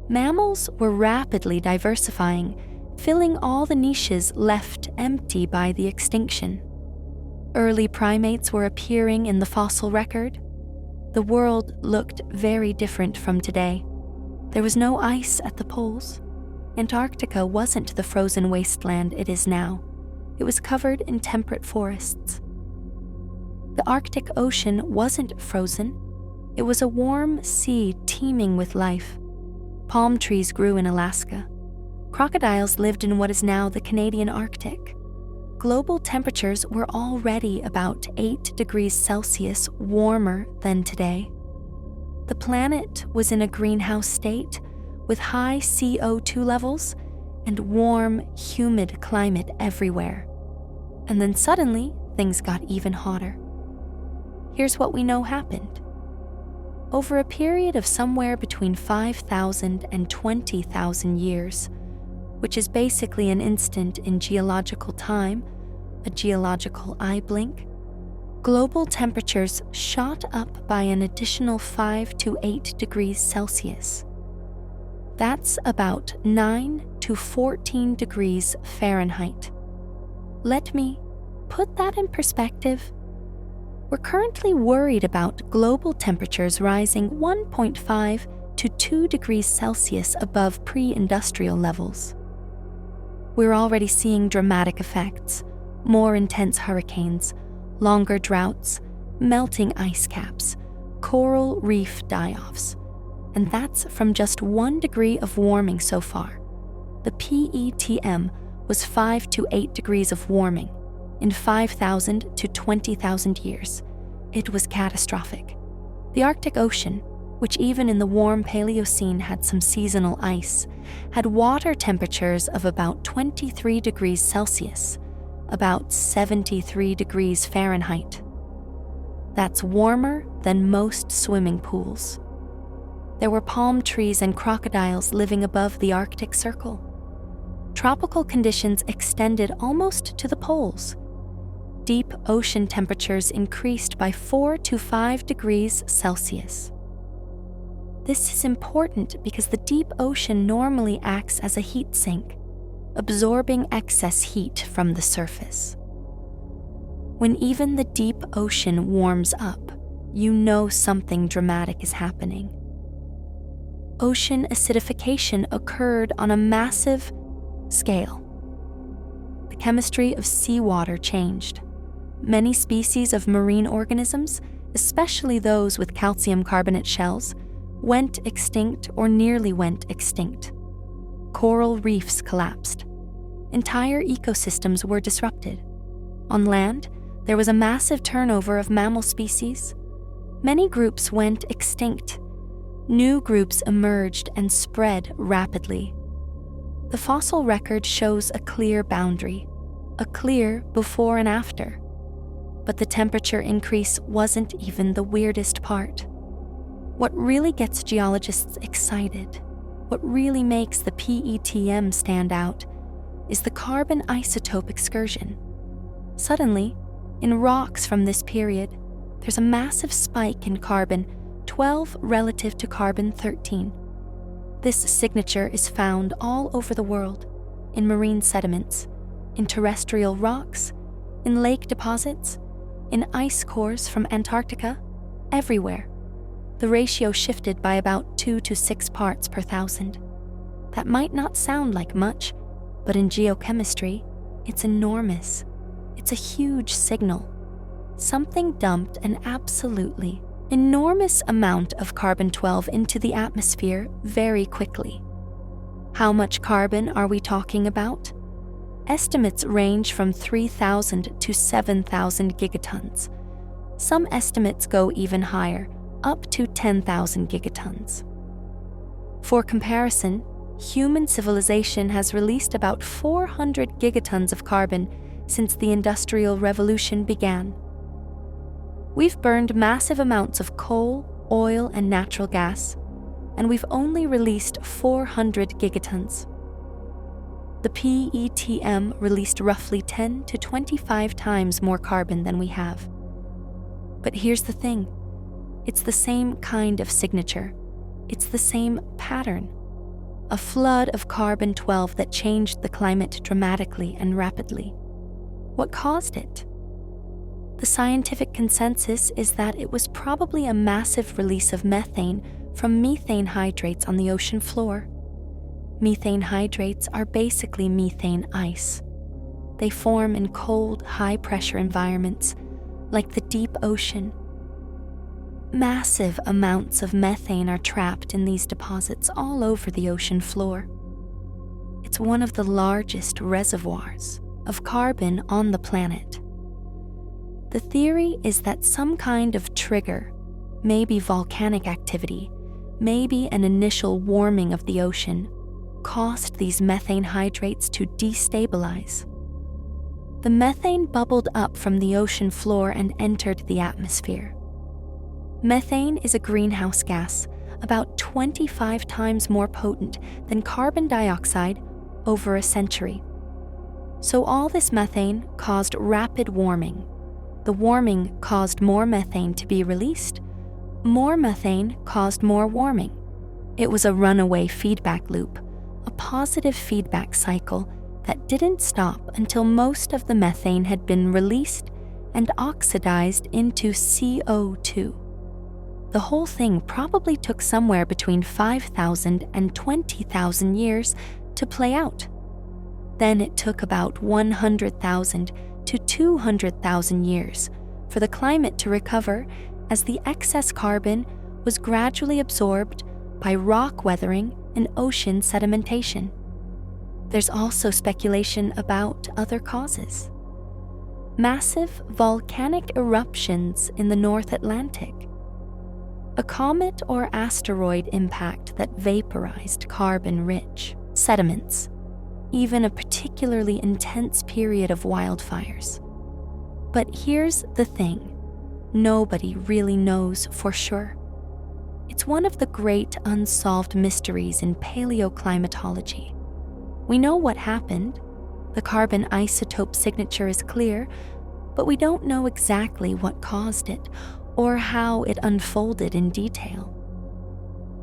S1: Mammals were rapidly diversifying, filling all the niches left empty by the extinction. Early primates were appearing in the fossil record. The world looked very different from today. There was no ice at the poles. Antarctica wasn't the frozen wasteland it is now. It was covered in temperate forests. The Arctic Ocean wasn't frozen. It was a warm sea teeming with life. Palm trees grew in Alaska. Crocodiles lived in what is now the Canadian Arctic. Global temperatures were already about 8 degrees Celsius warmer than today. The planet was in a greenhouse state with high CO2 levels and warm, humid climate everywhere. And then suddenly, things got even hotter. Here's what we know happened. Over a period of somewhere between 5,000 and 20,000 years, which is basically an instant in geological time, a geological eye blink, global temperatures shot up by an additional 5 to 8 degrees Celsius. That's about 9 to 14 degrees Fahrenheit. Let me put that in perspective. We're currently worried about global temperatures rising 1.5 to 2 degrees Celsius above pre-industrial levels. We're already seeing dramatic effects, more intense hurricanes, longer droughts, melting ice caps, coral reef die-offs. And that's from just 1 degree of warming so far. The PETM was 5 to 8 degrees of warming in 5,000 to 20,000 years. It was catastrophic. The Arctic Ocean, which even in the warm Paleocene had some seasonal ice, had water temperatures of about 23 degrees Celsius, about 73 degrees Fahrenheit. That's warmer than most swimming pools. There were palm trees and crocodiles living above the Arctic Circle. Tropical conditions extended almost to the poles. deep ocean temperatures increased by 4 to 5 degrees Celsius. This is important because the deep ocean normally acts as a heat sink, absorbing excess heat from the surface. When even the deep ocean warms up, you know something dramatic is happening. Ocean acidification occurred on a massive scale. The chemistry of seawater changed. Many species of marine organisms, especially those with calcium carbonate shells, went extinct or nearly went extinct. Coral reefs collapsed. Entire ecosystems were disrupted. On land, there was a massive turnover of mammal species. Many groups went extinct. New groups emerged and spread rapidly. The fossil record shows a clear boundary, a clear before and after. But the temperature increase wasn't even the weirdest part. What really gets geologists excited, what really makes the PETM stand out, is the carbon isotope excursion. Suddenly, in rocks from this period, there's a massive spike in carbon-12 relative to carbon-13. This signature is found all over the world, in marine sediments, in terrestrial rocks, in lake deposits, in ice cores from Antarctica, everywhere. The ratio shifted by about 2 to 6 parts per thousand. That might not sound like much, but in geochemistry, it's enormous. It's a huge signal. Something dumped an absolutely enormous amount of carbon-12 into the atmosphere very quickly. How much carbon are we talking about? Estimates range from 3,000 to 7,000 gigatons. Some estimates go even higher, up to 10,000 gigatons. For comparison, human civilization has released about 400 gigatons of carbon since the Industrial Revolution began. We've burned massive amounts of coal, oil, and natural gas, and we've only released 400 gigatons. The PETM released roughly 10 to 25 times more carbon than we have. But here's the thing. It's the same kind of signature. It's the same pattern. A flood of carbon-12 that changed the climate dramatically and rapidly. What caused it? The scientific consensus is that it was probably a massive release of methane from methane hydrates on the ocean floor. Methane hydrates are basically methane ice. They form in cold, high-pressure environments, like the deep ocean. Massive amounts of methane are trapped in these deposits all over the ocean floor. It's one of the largest reservoirs of carbon on the planet. The theory is that some kind of trigger, maybe volcanic activity, maybe an initial warming of the ocean, caused these methane hydrates to destabilize. The methane bubbled up from the ocean floor and entered the atmosphere. Methane is a greenhouse gas, about 25 times more potent than carbon dioxide over a century. So all this methane caused rapid warming. The warming caused more methane to be released. More methane caused more warming. It was a runaway feedback loop, a positive feedback cycle that didn't stop until most of the methane had been released and oxidized into CO2. The whole thing probably took somewhere between 5,000 and 20,000 years to play out. Then it took about 100,000 to 200,000 years for the climate to recover as the excess carbon was gradually absorbed by rock weathering and ocean sedimentation. There's also speculation about other causes. Massive volcanic eruptions in the North Atlantic. A comet or asteroid impact that vaporized carbon-rich sediments. Even a particularly intense period of wildfires. But here's the thing. Nobody really knows for sure. It's one of the great unsolved mysteries in paleoclimatology. We know what happened. The carbon isotope signature is clear, but we don't know exactly what caused it or how it unfolded in detail.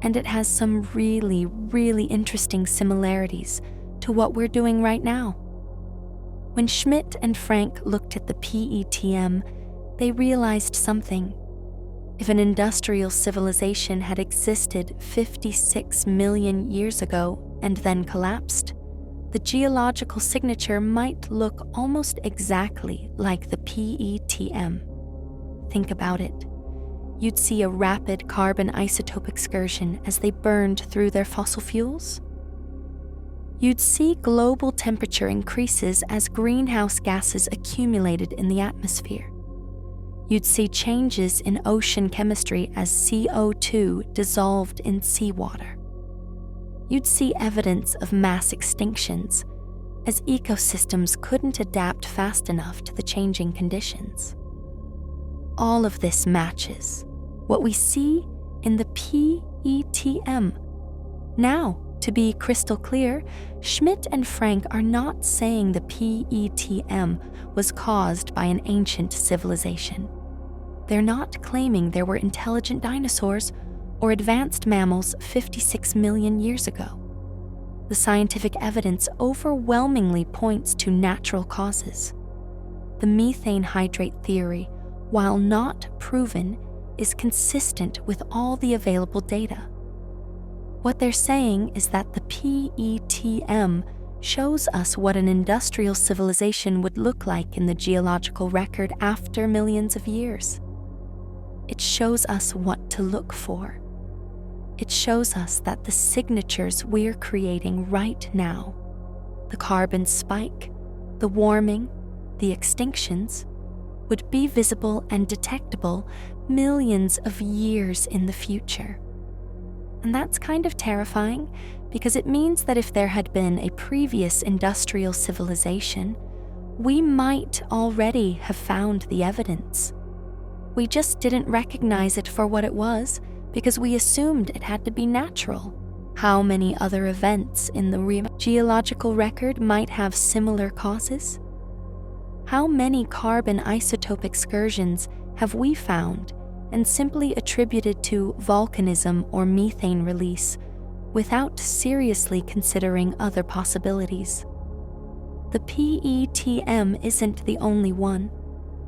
S1: And it has some really, really interesting similarities to what we're doing right now. When Schmidt and Frank looked at the PETM, they realized something. If an industrial civilization had existed 56 million years ago and then collapsed, the geological signature might look almost exactly like the PETM. Think about it. You'd see a rapid carbon isotope excursion as they burned through their fossil fuels. You'd see global temperature increases as greenhouse gases accumulated in the atmosphere. You'd see changes in ocean chemistry as CO2 dissolved in seawater. You'd see evidence of mass extinctions as ecosystems couldn't adapt fast enough to the changing conditions. All of this matches what we see in the PETM. Now, to be crystal clear, Schmidt and Frank are not saying the PETM was caused by an ancient civilization. They're not claiming there were intelligent dinosaurs or advanced mammals 56 million years ago. The scientific evidence overwhelmingly points to natural causes. The methane hydrate theory, while not proven, is consistent with all the available data. What they're saying is that the PETM shows us what an industrial civilization would look like in the geological record after millions of years. It shows us what to look for. It shows us that the signatures we're creating right now, the carbon spike, the warming, the extinctions, would be visible and detectable millions of years in the future. And that's kind of terrifying because it means that if there had been a previous industrial civilization, we might already have found the evidence. We just didn't recognize it for what it was because we assumed it had to be natural. How many other events in the geological record might have similar causes? How many carbon isotope excursions have we found and simply attributed to volcanism or methane release without seriously considering other possibilities? The PETM isn't the only one.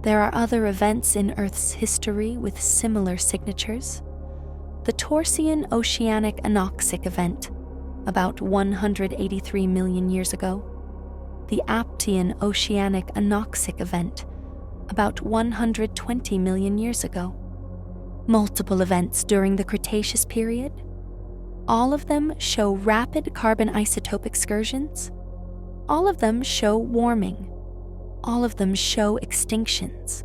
S1: There are other events in Earth's history with similar signatures. The Torsian Oceanic Anoxic Event, about 183 million years ago. The Aptian Oceanic Anoxic Event, about 120 million years ago. Multiple events during the Cretaceous period. All of them show rapid carbon isotope excursions. All of them show warming. All of them show extinctions.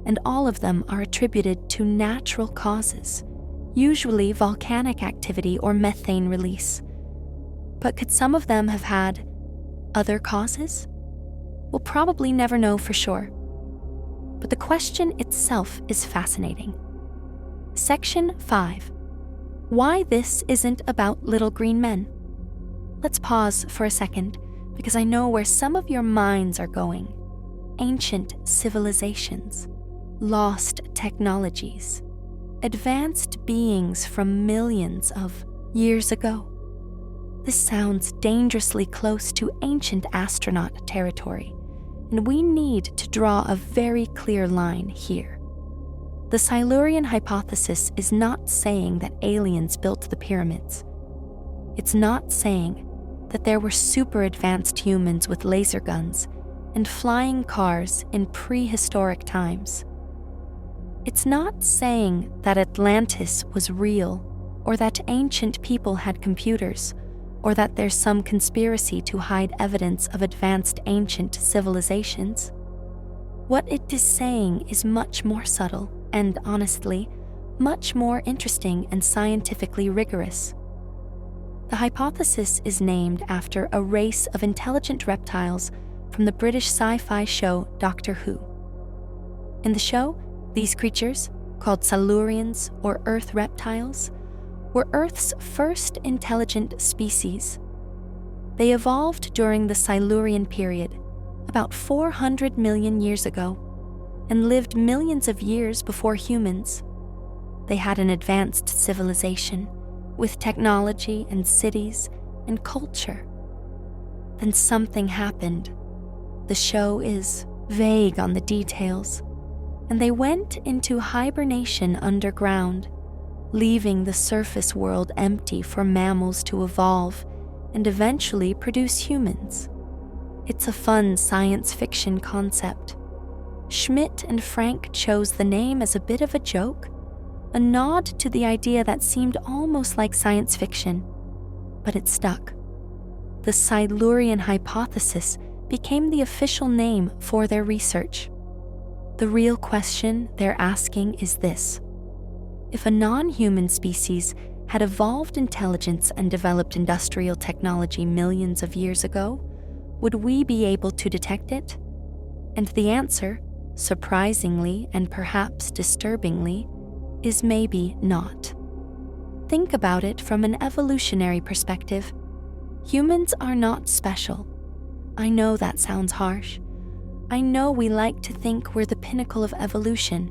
S1: And all of them are attributed to natural causes, usually volcanic activity or methane release. But could some of them have had other causes? We'll probably never know for sure. But the question itself is fascinating. Section 5. Why this isn't about little green men. Let's pause for a second because I know where some of your minds are going. Ancient civilizations, lost technologies, advanced beings from millions of years ago. This sounds dangerously close to ancient astronaut territory, and we need to draw a very clear line here. The Silurian Hypothesis is not saying that aliens built the pyramids. It's not saying that there were super advanced humans with laser guns and flying cars in prehistoric times. It's not saying that Atlantis was real, or that ancient people had computers, or that there's some conspiracy to hide evidence of advanced ancient civilizations. What it is saying is much more subtle and, honestly, much more interesting and scientifically rigorous. The hypothesis is named after a race of intelligent reptiles from the British sci-fi show Doctor Who. In the show, these creatures, called Silurians or Earth reptiles, were Earth's first intelligent species. They evolved during the Silurian period, about 400 million years ago. and lived millions of years before humans. They had an advanced civilization with technology and cities and culture. Then something happened. The show is vague on the details, and they went into hibernation underground, leaving the surface world empty for mammals to evolve and eventually produce humans. It's a fun science fiction concept. Schmidt and Frank chose the name as a bit of a joke, a nod to the idea that seemed almost like science fiction, but it stuck. The Silurian Hypothesis became the official name for their research. The real question they're asking is this: if a non-human species had evolved intelligence and developed industrial technology millions of years ago, would we be able to detect it? And the answer, surprisingly and perhaps disturbingly, is maybe not. Think about it from an evolutionary perspective. Humans are not special. I know that sounds harsh. I know we like to think we're the pinnacle of evolution,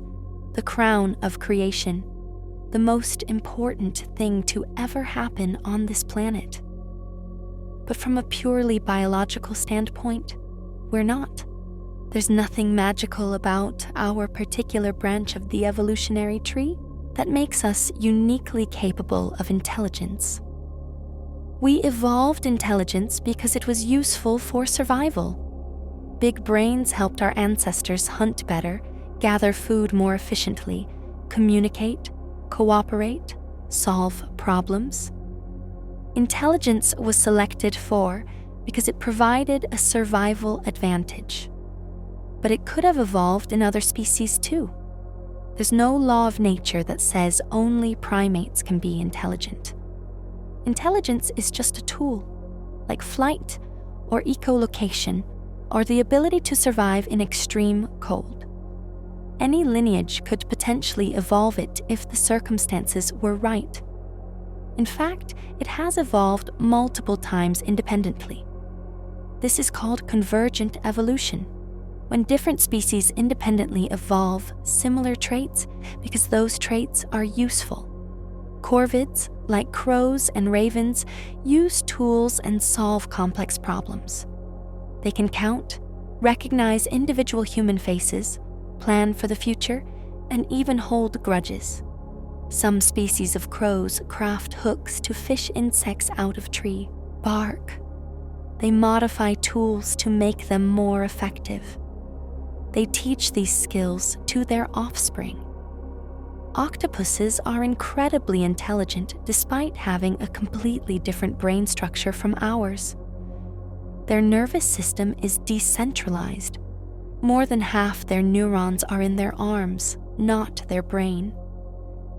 S1: the crown of creation, the most important thing to ever happen on this planet. But from a purely biological standpoint, we're not. There's nothing magical about our particular branch of the evolutionary tree that makes us uniquely capable of intelligence. We evolved intelligence because it was useful for survival. Big brains helped our ancestors hunt better, gather food more efficiently, communicate, cooperate, solve problems. Intelligence was selected for because it provided a survival advantage. But it could have evolved in other species too. There's no law of nature that says only primates can be intelligent. Intelligence is just a tool, like flight or echolocation, or the ability to survive in extreme cold. Any lineage could potentially evolve it if the circumstances were right. In fact, it has evolved multiple times independently. This is called convergent evolution, when different species independently evolve similar traits because those traits are useful. Corvids, like crows and ravens, use tools and solve complex problems. They can count, recognize individual human faces, plan for the future, and even hold grudges. Some species of crows craft hooks to fish insects out of tree bark. They modify tools to make them more effective. They teach these skills to their offspring. Octopuses are incredibly intelligent despite having a completely different brain structure from ours. Their nervous system is decentralized. More than half their neurons are in their arms, not their brain.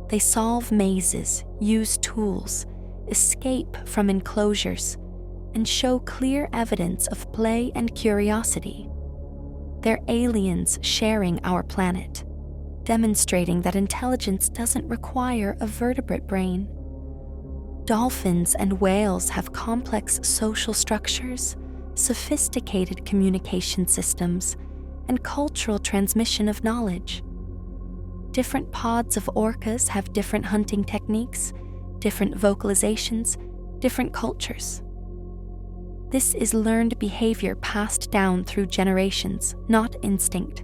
S1: They solve mazes, use tools, escape from enclosures, and show clear evidence of play and curiosity. They're aliens sharing our planet, demonstrating that intelligence doesn't require a vertebrate brain. Dolphins and whales have complex social structures, sophisticated communication systems, and cultural transmission of knowledge. Different pods of orcas have different hunting techniques, different vocalizations, different cultures. This is learned behavior passed down through generations, not instinct.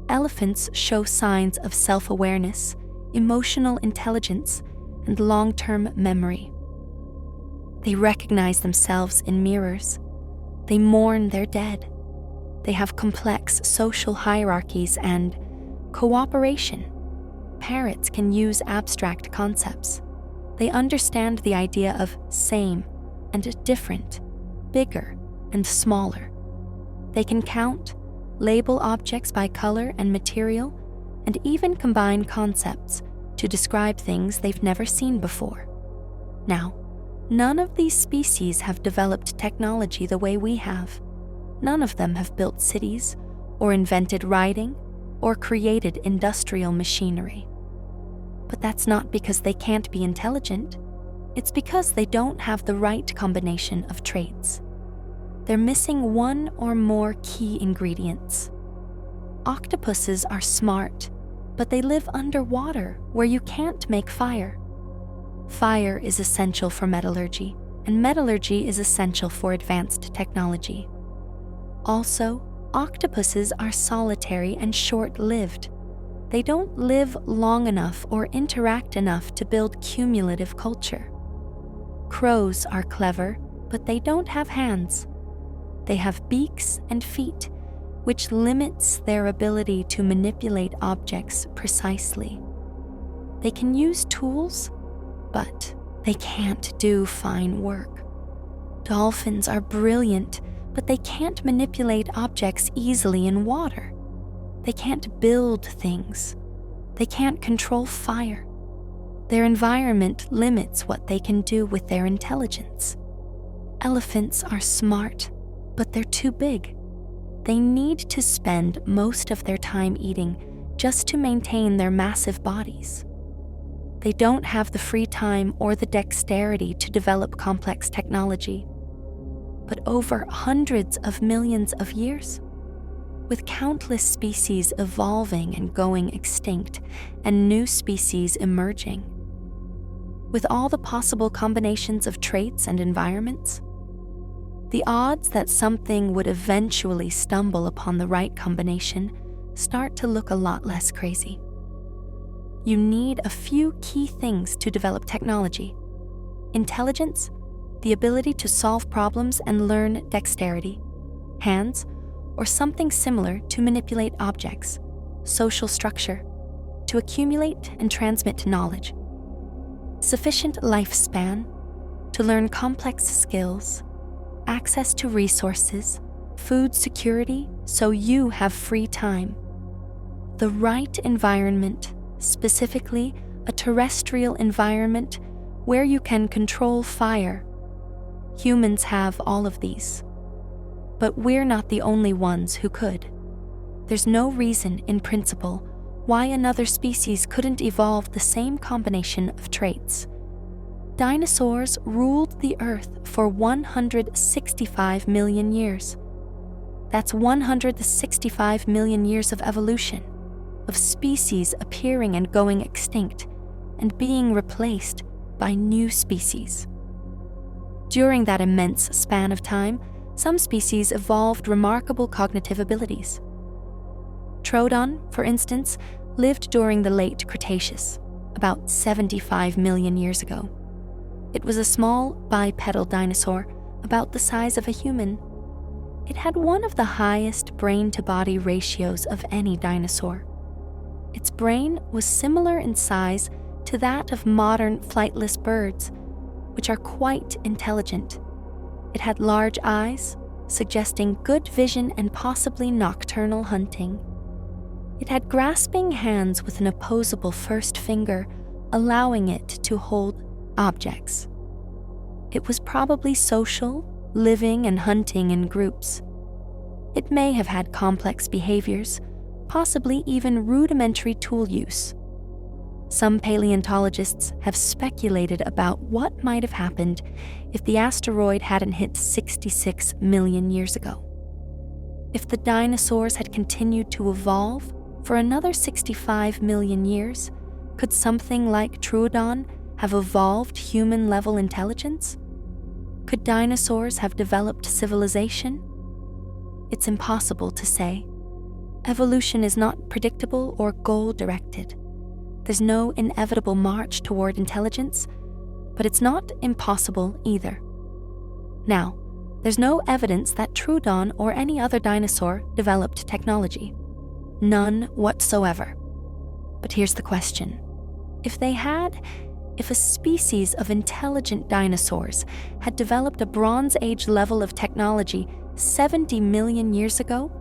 S1: Elephants show signs of self-awareness, emotional intelligence, and long-term memory. They recognize themselves in mirrors. They mourn their dead. They have complex social hierarchies and cooperation. Parrots can use abstract concepts. They understand the idea of same and different, bigger and smaller. They can count, label objects by color and material, and even combine concepts to describe things they've never seen before. Now, none of these species have developed technology the way we have. None of them have built cities, or invented writing, or created industrial machinery. But that's not because they can't be intelligent. It's because they don't have the right combination of traits. They're missing one or more key ingredients. Octopuses are smart, but they live underwater where you can't make fire. Fire is essential for metallurgy, and metallurgy is essential for advanced technology. Also, octopuses are solitary and short-lived. They don't live long enough or interact enough to build cumulative culture. Crows are clever, but they don't have hands. They have beaks and feet, which limits their ability to manipulate objects precisely. They can use tools, but they can't do fine work. Dolphins are brilliant, but they can't manipulate objects easily in water. They can't build things. They can't control fire. Their environment limits what they can do with their intelligence. Elephants are smart, but they're too big. They need to spend most of their time eating just to maintain their massive bodies. They don't have the free time or the dexterity to develop complex technology. But over hundreds of millions of years, with countless species evolving and going extinct and new species emerging, with all the possible combinations of traits and environments, the odds that something would eventually stumble upon the right combination start to look a lot less crazy. You need a few key things to develop technology: intelligence, the ability to solve problems and learn dexterity, hands, or something similar to manipulate objects, social structure, to accumulate and transmit knowledge, sufficient lifespan, to learn complex skills, access to resources, food security so you have free time, the right environment, specifically a terrestrial environment where you can control fire. Humans have all of these, but we're not the only ones who could. There's no reason, in principle, why another species couldn't evolve the same combination of traits. Dinosaurs ruled the Earth for 165 million years. That's 165 million years of evolution, of species appearing and going extinct, and being replaced by new species. During that immense span of time, some species evolved remarkable cognitive abilities. Troodon, for instance, lived during the late Cretaceous, about 75 million years ago. It was a small bipedal dinosaur about the size of a human. It had one of the highest brain-to-body ratios of any dinosaur. Its brain was similar in size to that of modern flightless birds, which are quite intelligent. It had large eyes, suggesting good vision and possibly nocturnal hunting. It had grasping hands with an opposable first finger, allowing it to hold objects. It was probably social, living and hunting in groups. It may have had complex behaviors, possibly even rudimentary tool use. Some paleontologists have speculated about what might have happened if the asteroid hadn't hit 66 million years ago. If the dinosaurs had continued to evolve for another 65 million years, could something like Troodon have evolved human-level intelligence? Could dinosaurs have developed civilization? It's impossible to say. Evolution is not predictable or goal-directed. There's no inevitable march toward intelligence, but it's not impossible either. Now, there's no evidence that Troodon or any other dinosaur developed technology. None whatsoever. But here's the question. If a species of intelligent dinosaurs had developed a Bronze Age level of technology 70 million years ago,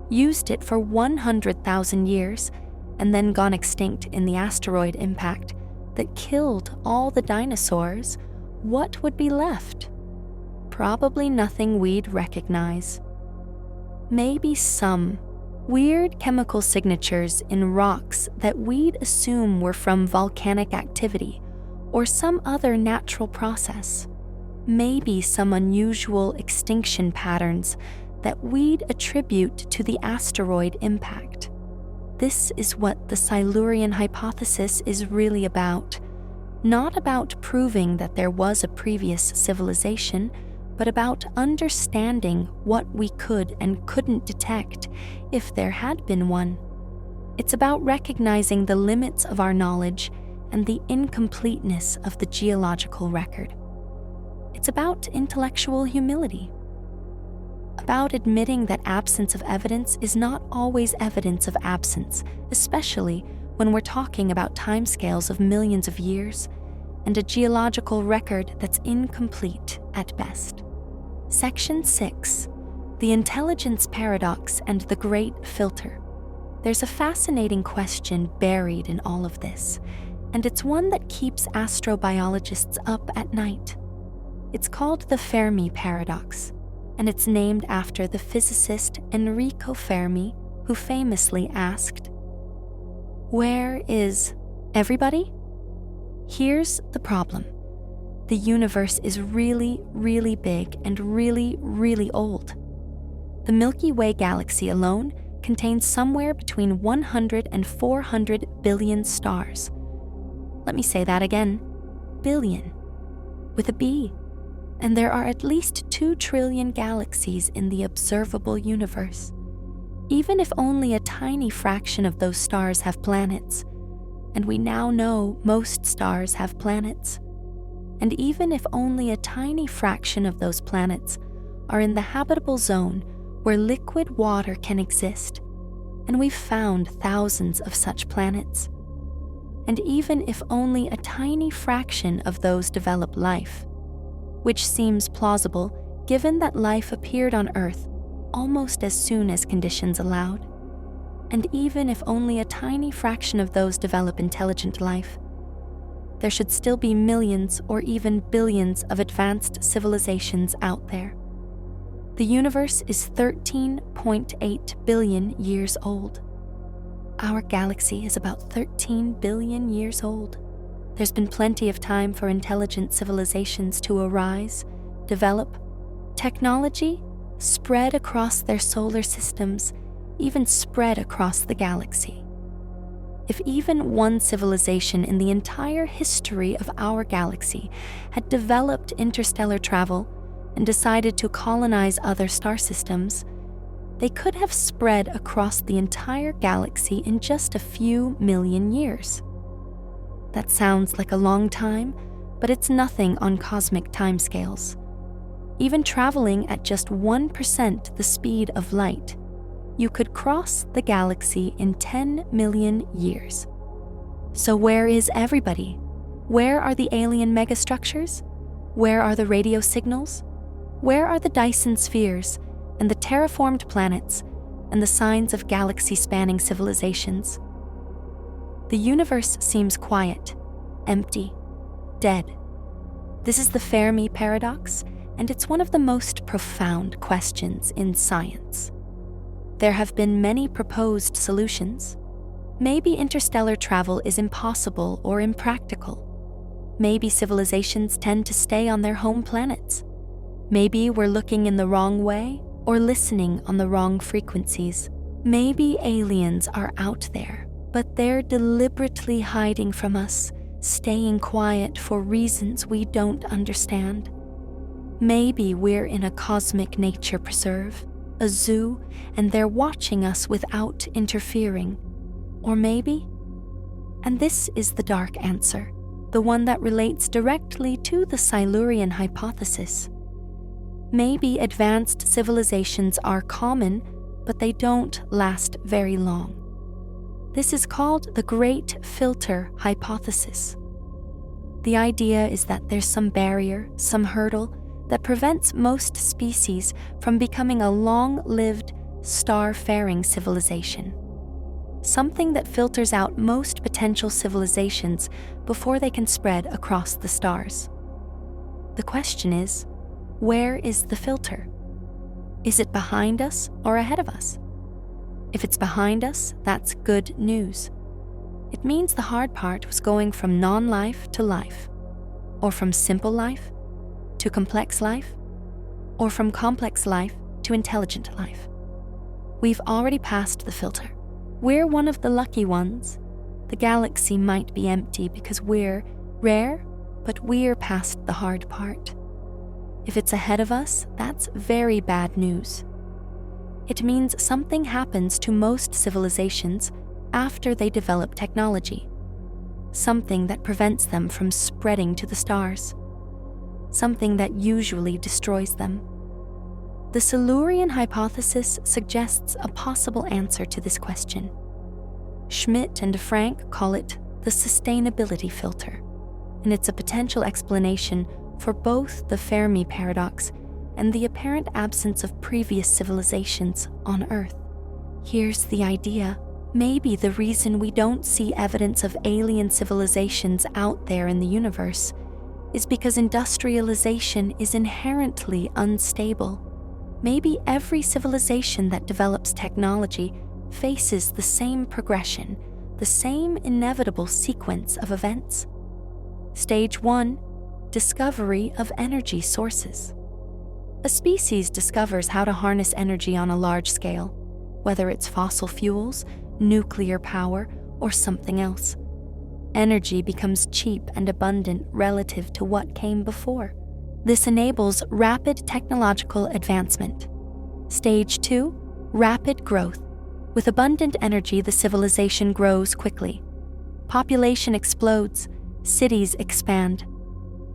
S1: used it for 100,000 years, and then gone extinct in the asteroid impact that killed all the dinosaurs, what would be left? Probably nothing we'd recognize. Maybe some weird chemical signatures in rocks that we'd assume were from volcanic activity or some other natural process. Maybe some unusual extinction patterns that we'd attribute to the asteroid impact. This is what the Silurian hypothesis is really about. Not about proving that there was a previous civilization, but about understanding what we could and couldn't detect if there had been one. It's about recognizing the limits of our knowledge and the incompleteness of the geological record. It's about intellectual humility. About admitting that absence of evidence is not always evidence of absence, especially when we're talking about timescales of millions of years and a geological record that's incomplete at best. Section 6. The Intelligence Paradox and the Great Filter. There's a fascinating question buried in all of this, and it's one that keeps astrobiologists up at night. It's called the Fermi Paradox, and it's named after the physicist Enrico Fermi, who famously asked, "Where is everybody?" Here's the problem. The universe is really, really big and really, really old. The Milky Way galaxy alone contains somewhere between 100 and 400 billion stars. Let me say that again, billion, with a B. And there are at least 2 trillion galaxies in the observable universe. Even if only a tiny fraction of those stars have planets, and we now know most stars have planets, and even if only a tiny fraction of those planets are in the habitable zone where liquid water can exist, and we've found thousands of such planets, and even if only a tiny fraction of those develop life, which seems plausible given that life appeared on Earth almost as soon as conditions allowed, and even if only a tiny fraction of those develop intelligent life, there should still be millions or even billions of advanced civilizations out there. The universe is 13.8 billion years old. Our galaxy is about 13 billion years old. There's been plenty of time for intelligent civilizations to arise, develop, technology, spread across their solar systems, even spread across the galaxy. If even one civilization in the entire history of our galaxy had developed interstellar travel and decided to colonize other star systems, they could have spread across the entire galaxy in just a few million years. That sounds like a long time, but it's nothing on cosmic timescales. Even traveling at just 1% the speed of light, you could cross the galaxy in 10 million years. So where is everybody? Where are the alien megastructures? Where are the radio signals? Where are the Dyson spheres and the terraformed planets and the signs of galaxy-spanning civilizations? The universe seems quiet, empty, dead. This is the Fermi Paradox, and it's one of the most profound questions in science. There have been many proposed solutions. Maybe interstellar travel is impossible or impractical. Maybe civilizations tend to stay on their home planets. Maybe we're looking in the wrong way or listening on the wrong frequencies. Maybe aliens are out there, but they're deliberately hiding from us, staying quiet for reasons we don't understand. Maybe we're in a cosmic nature preserve, a zoo, and they're watching us without interfering. Or maybe, and this is the dark answer, the one that relates directly to the Silurian hypothesis. Maybe advanced civilizations are common, but they don't last very long. This is called the Great Filter Hypothesis. The idea is that there's some barrier, some hurdle, that prevents most species from becoming a long-lived, star-faring civilization. Something that filters out most potential civilizations before they can spread across the stars. The question is, where is the filter? Is it behind us or ahead of us? If it's behind us, that's good news. It means the hard part was going from non-life to life, or from simple life to complex life, or from complex life to intelligent life. We've already passed the filter. We're one of the lucky ones. The galaxy might be empty because we're rare, but we're past the hard part. If it's ahead of us, that's very bad news. It means something happens to most civilizations after they develop technology. Something that prevents them from spreading to the stars. Something that usually destroys them. The Silurian Hypothesis suggests a possible answer to this question. Schmidt and Frank call it the sustainability filter, and it's a potential explanation for both the Fermi paradox and the apparent absence of previous civilizations on Earth. Here's the idea. Maybe the reason we don't see evidence of alien civilizations out there in the universe is because industrialization is inherently unstable. Maybe every civilization that develops technology faces the same progression, the same inevitable sequence of events. Stage 1, discovery of energy sources. A species discovers how to harness energy on a large scale, whether it's fossil fuels, nuclear power, or something else. Energy becomes cheap and abundant relative to what came before. This enables rapid technological advancement. Stage 2, rapid growth. With abundant energy, the civilization grows quickly. Population explodes, cities expand.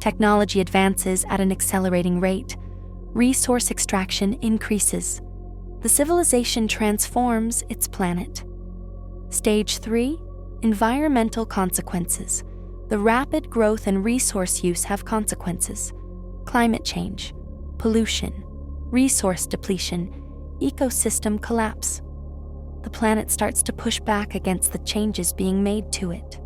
S1: Technology advances at an accelerating rate. Resource extraction increases. The civilization transforms its planet. Stage 3, environmental consequences. The rapid growth and resource use have consequences. Climate change, pollution, resource depletion, ecosystem collapse. The planet starts to push back against the changes being made to it.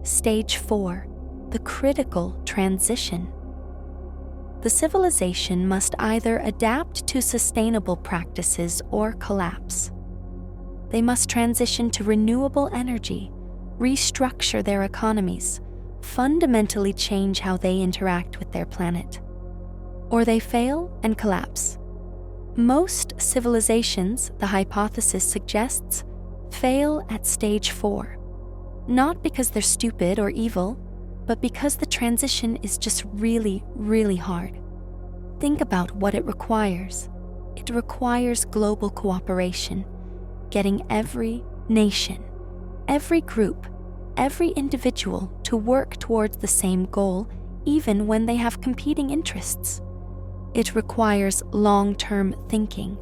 S1: Stage 4, the critical transition. The civilization must either adapt to sustainable practices or collapse. They must transition to renewable energy, restructure their economies, fundamentally change how they interact with their planet. Or they fail and collapse. Most civilizations, the hypothesis suggests, fail at stage 4. Not because they're stupid or evil, but because the transition is just really, really hard. Think about what it requires. It requires global cooperation, getting every nation, every group, every individual to work towards the same goal, even when they have competing interests. It requires long-term thinking,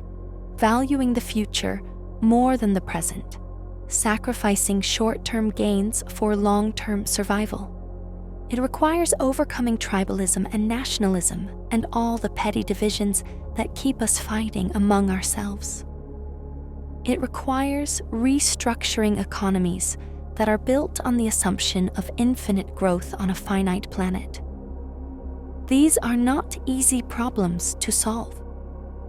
S1: valuing the future more than the present, sacrificing short-term gains for long-term survival. It requires overcoming tribalism and nationalism and all the petty divisions that keep us fighting among ourselves. It requires restructuring economies that are built on the assumption of infinite growth on a finite planet. These are not easy problems to solve.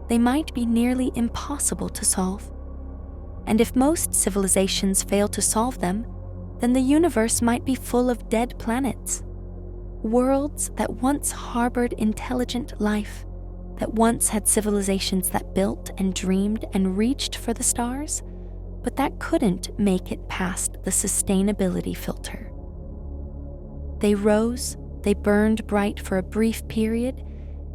S1: They might be nearly impossible to solve. And if most civilizations fail to solve them, then the universe might be full of dead planets. Worlds that once harbored intelligent life, that once had civilizations that built and dreamed and reached for the stars, but that couldn't make it past the sustainability filter. They rose, they burned bright for a brief period,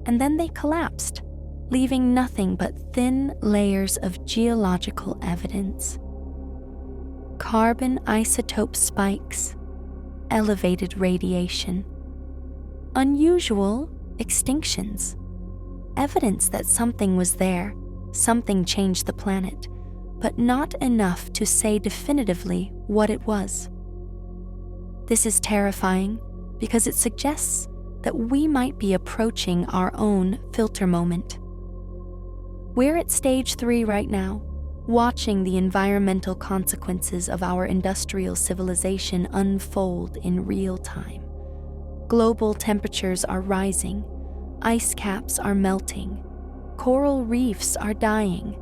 S1: and then they collapsed, leaving nothing but thin layers of geological evidence. Carbon isotope spikes, elevated radiation, unusual extinctions, evidence that something was there, something changed the planet, but not enough to say definitively what it was. This is terrifying because it suggests that we might be approaching our own filter moment. We're at stage 3 right now, watching the environmental consequences of our industrial civilization unfold in real time. Global temperatures are rising, ice caps are melting, coral reefs are dying,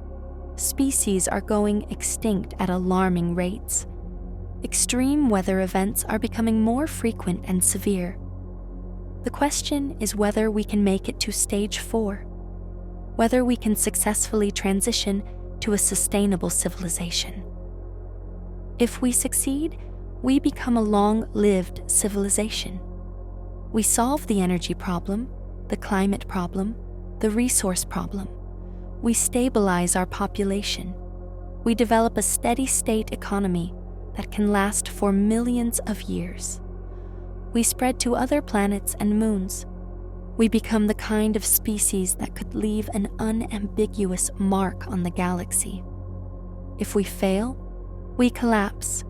S1: species are going extinct at alarming rates. Extreme weather events are becoming more frequent and severe. The question is whether we can make it to stage 4, whether we can successfully transition to a sustainable civilization. If we succeed, we become a long-lived civilization. We solve the energy problem, the climate problem, the resource problem. We stabilize our population. We develop a steady-state economy that can last for millions of years. We spread to other planets and moons. We become the kind of species that could leave an unambiguous mark on the galaxy. If we fail, we collapse.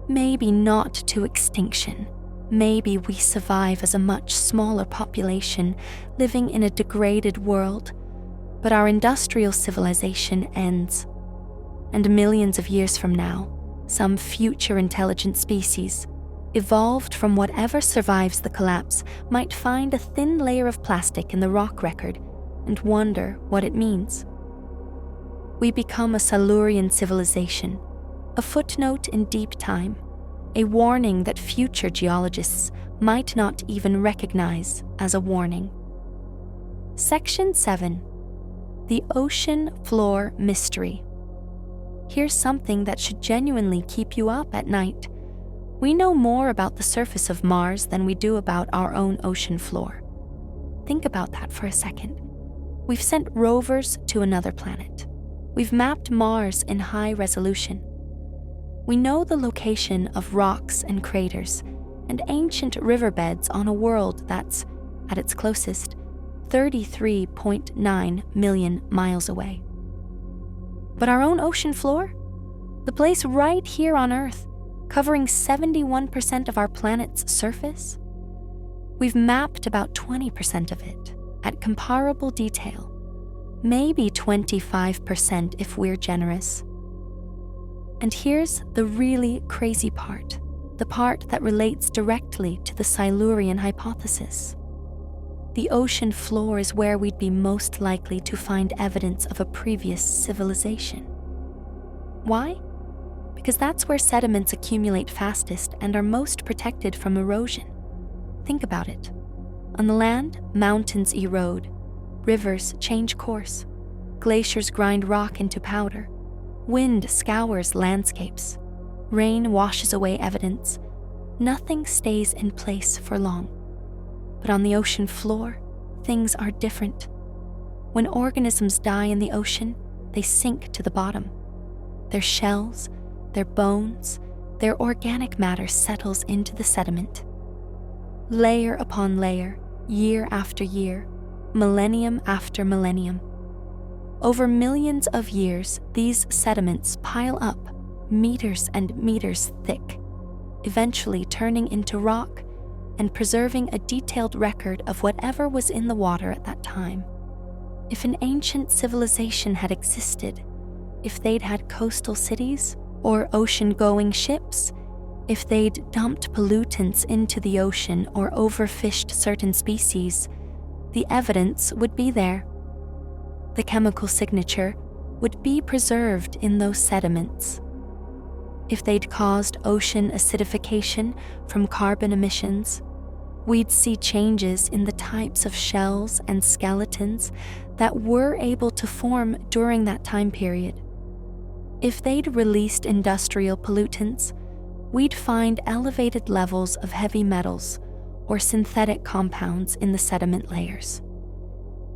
S1: Maybe not to extinction. Maybe we survive as a much smaller population living in a degraded world, but our industrial civilization ends. And millions of years from now, some future intelligent species, evolved from whatever survives the collapse, might find a thin layer of plastic in the rock record and wonder what it means. We become a Silurian civilization, a footnote in deep time, a warning that future geologists might not even recognize as a warning. Section 7. The Ocean Floor Mystery. Here's something that should genuinely keep you up at night. We know more about the surface of Mars than we do about our own ocean floor. Think about that for a second. We've sent rovers to another planet. We've mapped Mars in high resolution. We know the location of rocks and craters and ancient riverbeds on a world that's, at its closest, 33.9 million miles away. But our own ocean floor? The place right here on Earth, covering 71% of our planet's surface? We've mapped about 20% of it at comparable detail, maybe 25% if we're generous. And here's the really crazy part, the part that relates directly to the Silurian Hypothesis. The ocean floor is where we'd be most likely to find evidence of a previous civilization. Why? Because that's where sediments accumulate fastest and are most protected from erosion. Think about it. On the land, mountains erode, rivers change course, glaciers grind rock into powder, wind scours landscapes, rain washes away evidence. Nothing stays in place for long. But on the ocean floor, things are different. When organisms die in the ocean, they sink to the bottom. Their shells, their bones, their organic matter settles into the sediment. Layer upon layer, year after year, millennium after millennium. Over millions of years, these sediments pile up, meters and meters thick, eventually turning into rock and preserving a detailed record of whatever was in the water at that time. If an ancient civilization had existed, if they'd had coastal cities or ocean-going ships, if they'd dumped pollutants into the ocean or overfished certain species, the evidence would be there. The chemical signature would be preserved in those sediments. If they'd caused ocean acidification from carbon emissions, we'd see changes in the types of shells and skeletons that were able to form during that time period. If they'd released industrial pollutants, we'd find elevated levels of heavy metals or synthetic compounds in the sediment layers.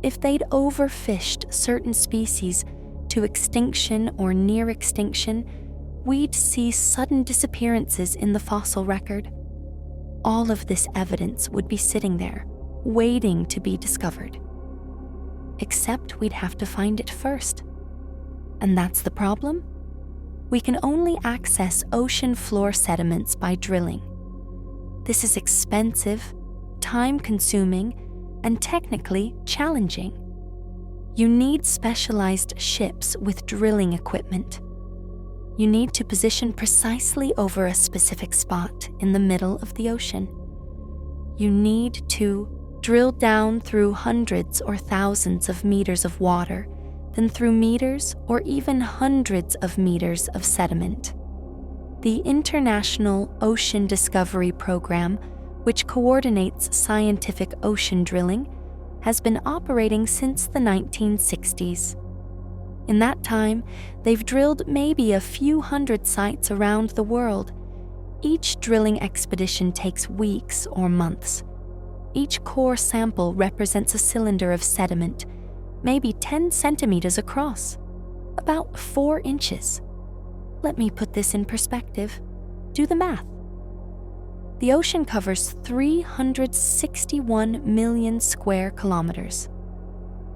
S1: If they'd overfished certain species to extinction or near extinction, we'd see sudden disappearances in the fossil record. All of this evidence would be sitting there, waiting to be discovered. Except we'd have to find it first. And that's the problem? We can only access ocean floor sediments by drilling. This is expensive, time-consuming, and technically challenging. You need specialized ships with drilling equipment. You need to position precisely over a specific spot in the middle of the ocean. You need to drill down through hundreds or thousands of meters of water, then through meters or even hundreds of meters of sediment. The International Ocean Discovery Program, which coordinates scientific ocean drilling, has been operating since the 1960s. In that time, they've drilled maybe a few hundred sites around the world. Each drilling expedition takes weeks or months. Each core sample represents a cylinder of sediment, maybe 10 centimeters across, about 4 inches. Let me put this in perspective. Do the math. The ocean covers 361 million square kilometers.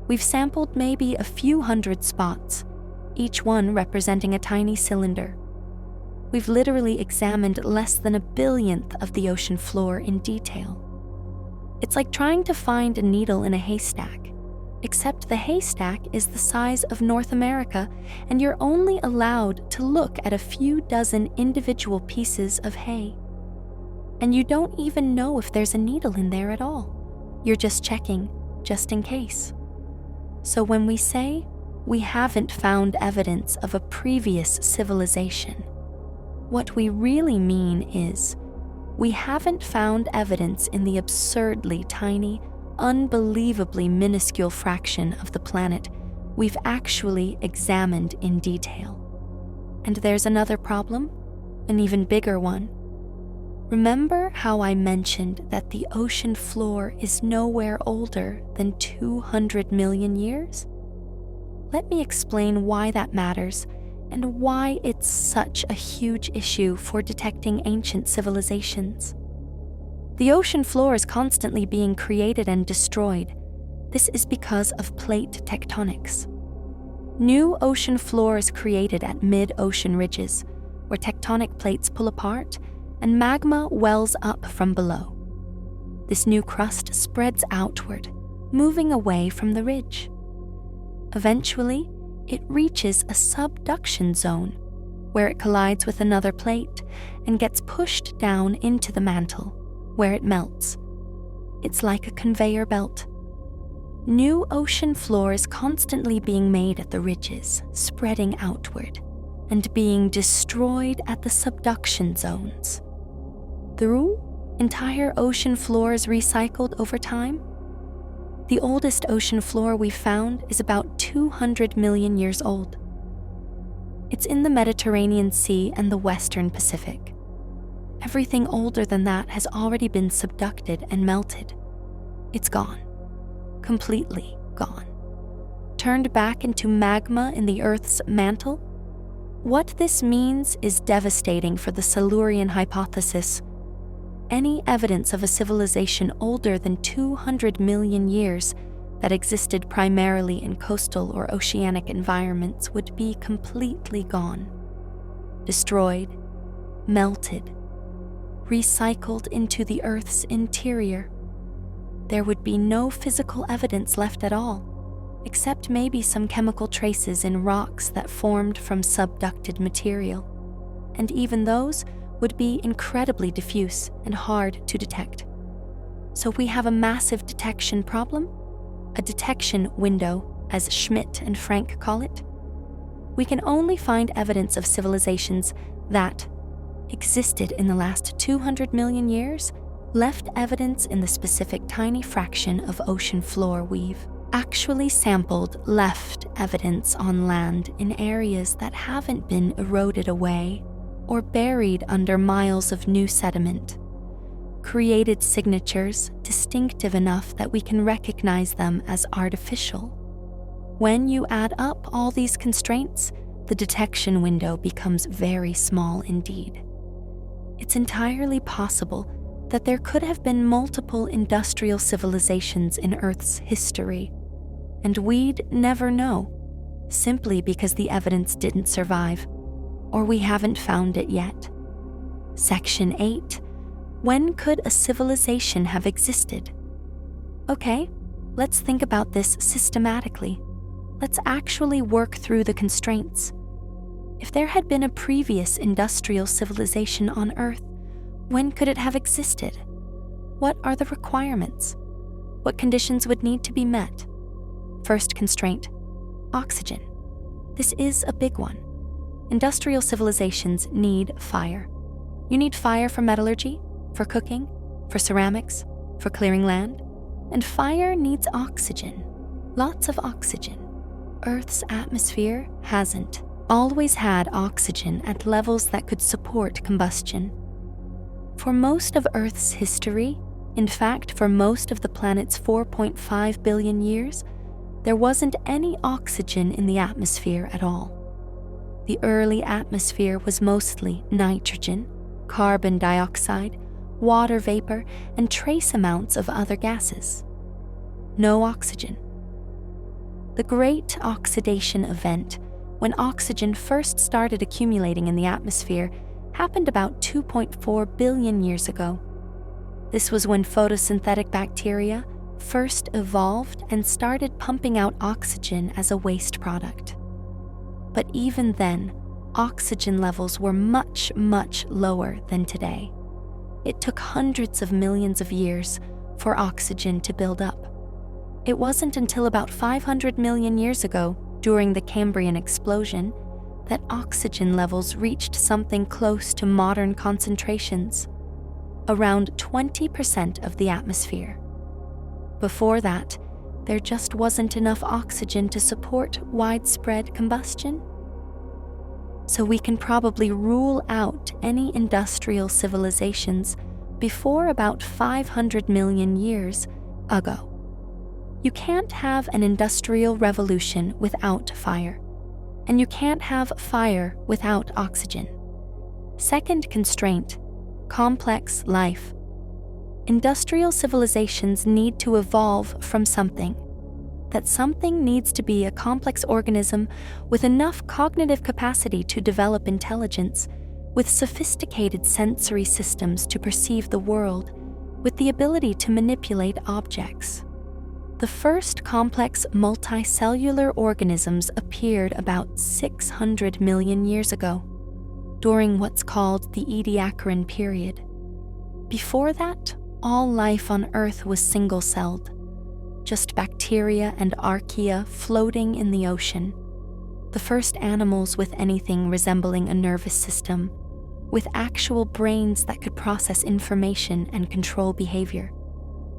S1: We've sampled maybe a few hundred spots, each one representing a tiny cylinder. We've literally examined less than a billionth of the ocean floor in detail. It's like trying to find a needle in a haystack, except the haystack is the size of North America, and you're only allowed to look at a few dozen individual pieces of hay. And you don't even know if there's a needle in there at all. You're just checking, just in case. So when we say we haven't found evidence of a previous civilization, what we really mean is we haven't found evidence in the absurdly tiny, unbelievably minuscule fraction of the planet we've actually examined in detail. And there's another problem, an even bigger one. Remember how I mentioned that the ocean floor is nowhere older than 200 million years? Let me explain why that matters and why it's such a huge issue for detecting ancient civilizations. The ocean floor is constantly being created and destroyed. This is because of plate tectonics. New ocean floor is created at mid-ocean ridges, where tectonic plates pull apart and magma wells up from below. This new crust spreads outward, moving away from the ridge. Eventually, it reaches a subduction zone, where it collides with another plate and gets pushed down into the mantle, where it melts. It's like a conveyor belt. New ocean floor is constantly being made at the ridges, spreading outward, and being destroyed at the subduction zones. Through entire ocean floors recycled over time? The oldest ocean floor we've found is about 200 million years old. It's in the Mediterranean Sea and the Western Pacific. Everything older than that has already been subducted and melted. It's gone. Completely gone. Turned back into magma in the Earth's mantle? What this means is devastating for the Silurian Hypothesis. Any evidence of a civilization older than 200 million years that existed primarily in coastal or oceanic environments would be completely gone, destroyed, melted, recycled into the Earth's interior. There would be no physical evidence left at all, except maybe some chemical traces in rocks that formed from subducted material, and even those would be incredibly diffuse and hard to detect. So we have a massive detection problem, a detection window, as Schmidt and Frank call it. We can only find evidence of civilizations that existed in the last 200 million years, left evidence in the specific tiny fraction of ocean floor we've actually sampled, left evidence on land in areas that haven't been eroded away or buried under miles of new sediment, created signatures distinctive enough that we can recognize them as artificial. When you add up all these constraints, the detection window becomes very small indeed. It's entirely possible that there could have been multiple industrial civilizations in Earth's history, and we'd never know, simply because the evidence didn't survive, or we haven't found it yet. Section 8. When could a civilization have existed? Okay, let's think about this systematically. Let's actually work through the constraints. If there had been a previous industrial civilization on Earth, when could it have existed? What are the requirements? What conditions would need to be met? First constraint, oxygen. This is a big one. Industrial civilizations need fire. You need fire for metallurgy, for cooking, for ceramics, for clearing land, and fire needs oxygen, lots of oxygen. Earth's atmosphere hasn't always had oxygen at levels that could support combustion. For most of Earth's history, in fact, for most of the planet's 4.5 billion years, there wasn't any oxygen in the atmosphere at all. The early atmosphere was mostly nitrogen, carbon dioxide, water vapor, and trace amounts of other gases. No oxygen. The Great Oxidation Event, when oxygen first started accumulating in the atmosphere, happened about 2.4 billion years ago. This was when photosynthetic bacteria first evolved and started pumping out oxygen as a waste product. But even then, oxygen levels were much, much lower than today. It took hundreds of millions of years for oxygen to build up. It wasn't until about 500 million years ago, during the Cambrian explosion, that oxygen levels reached something close to modern concentrations, around 20% of the atmosphere. Before that, there just wasn't enough oxygen to support widespread combustion. So we can probably rule out any industrial civilizations before about 500 million years ago. You can't have an industrial revolution without fire, and you can't have fire without oxygen. Second constraint, complex life. Industrial civilizations need to evolve from something. That something needs to be a complex organism with enough cognitive capacity to develop intelligence, with sophisticated sensory systems to perceive the world, with the ability to manipulate objects. The first complex multicellular organisms appeared about 600 million years ago, during what's called the Ediacaran period. Before that, all life on Earth was single-celled, just bacteria and archaea floating in the ocean. The first animals with anything resembling a nervous system, with actual brains that could process information and control behavior,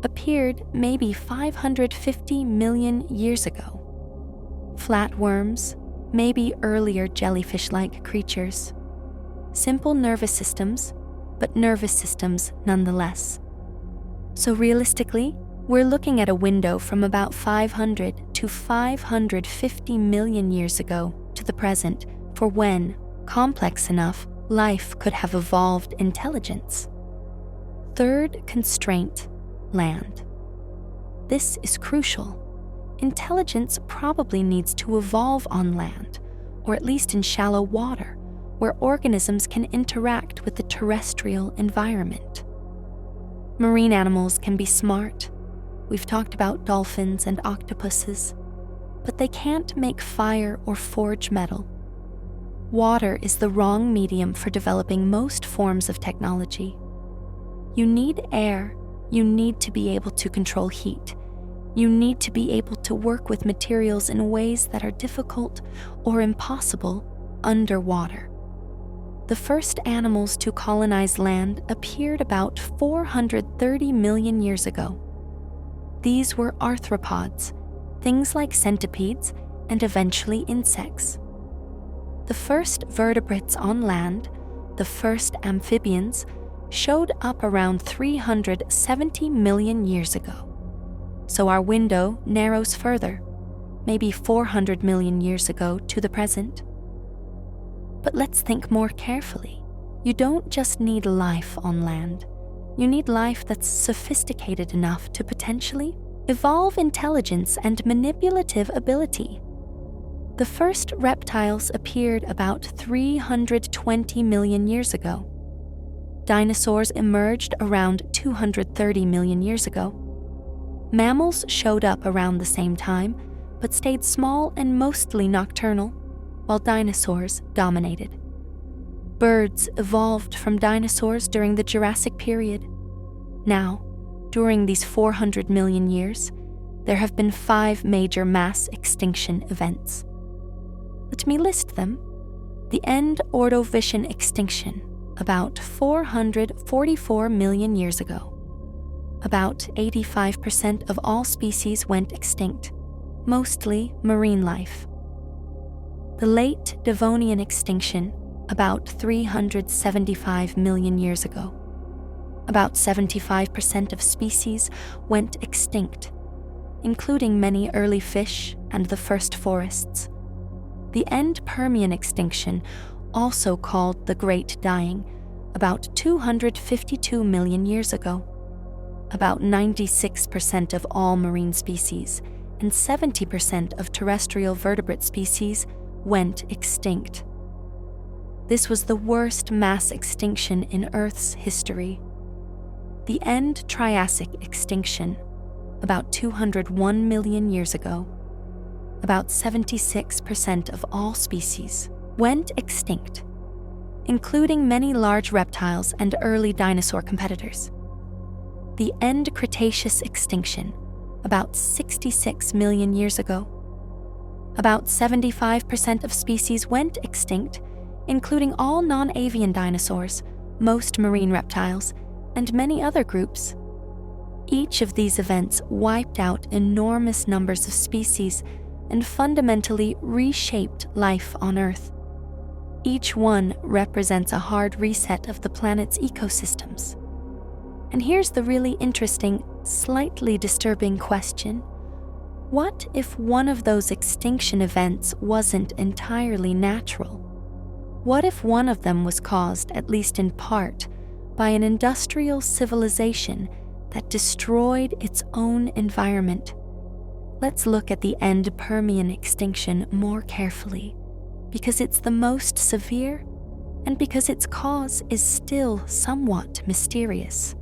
S1: appeared maybe 550 million years ago. Flatworms, maybe earlier jellyfish-like creatures. Simple nervous systems, but nervous systems nonetheless. So realistically, we're looking at a window from about 500 to 550 million years ago to the present for when, complex enough, life could have evolved intelligence. Third constraint, land. This is crucial. Intelligence probably needs to evolve on land, or at least in shallow water, where organisms can interact with the terrestrial environment. Marine animals can be smart. We've talked about dolphins and octopuses, but they can't make fire or forge metal. Water is the wrong medium for developing most forms of technology. You need air. You need to be able to control heat. You need to be able to work with materials in ways that are difficult or impossible underwater. The first animals to colonize land appeared about 430 million years ago. These were arthropods, things like centipedes and eventually insects. The first vertebrates on land, the first amphibians, showed up around 370 million years ago. So our window narrows further, maybe 400 million years ago to the present. But let's think more carefully. You don't just need life on land. You need life that's sophisticated enough to potentially evolve intelligence and manipulative ability. The first reptiles appeared about 320 million years ago. Dinosaurs emerged around 230 million years ago. Mammals showed up around the same time, but stayed small and mostly nocturnal, while dinosaurs dominated. Birds evolved from dinosaurs during the Jurassic period. Now, during these 400 million years, there have been 5 major mass extinction events. Let me list them. The end Ordovician extinction, about 444 million years ago. About 85% of all species went extinct, mostly marine life. The late Devonian extinction, about 375 million years ago. About 75% of species went extinct, including many early fish and the first forests. The end Permian extinction, also called the Great Dying, about 252 million years ago. About 96% of all marine species and 70% of terrestrial vertebrate species went extinct. This was the worst mass extinction in Earth's history. The end Triassic extinction, about 201 million years ago, about 76% of all species went extinct, including many large reptiles and early dinosaur competitors. The end Cretaceous extinction, about 66 million years ago. About 75% of species went extinct, including all non-avian dinosaurs, most marine reptiles, and many other groups. Each of these events wiped out enormous numbers of species and fundamentally reshaped life on Earth. Each one represents a hard reset of the planet's ecosystems. And here's the really interesting, slightly disturbing question. What if one of those extinction events wasn't entirely natural? What if one of them was caused, at least in part, by an industrial civilization that destroyed its own environment? Let's look at the end Permian extinction more carefully, because it's the most severe and because its cause is still somewhat mysterious.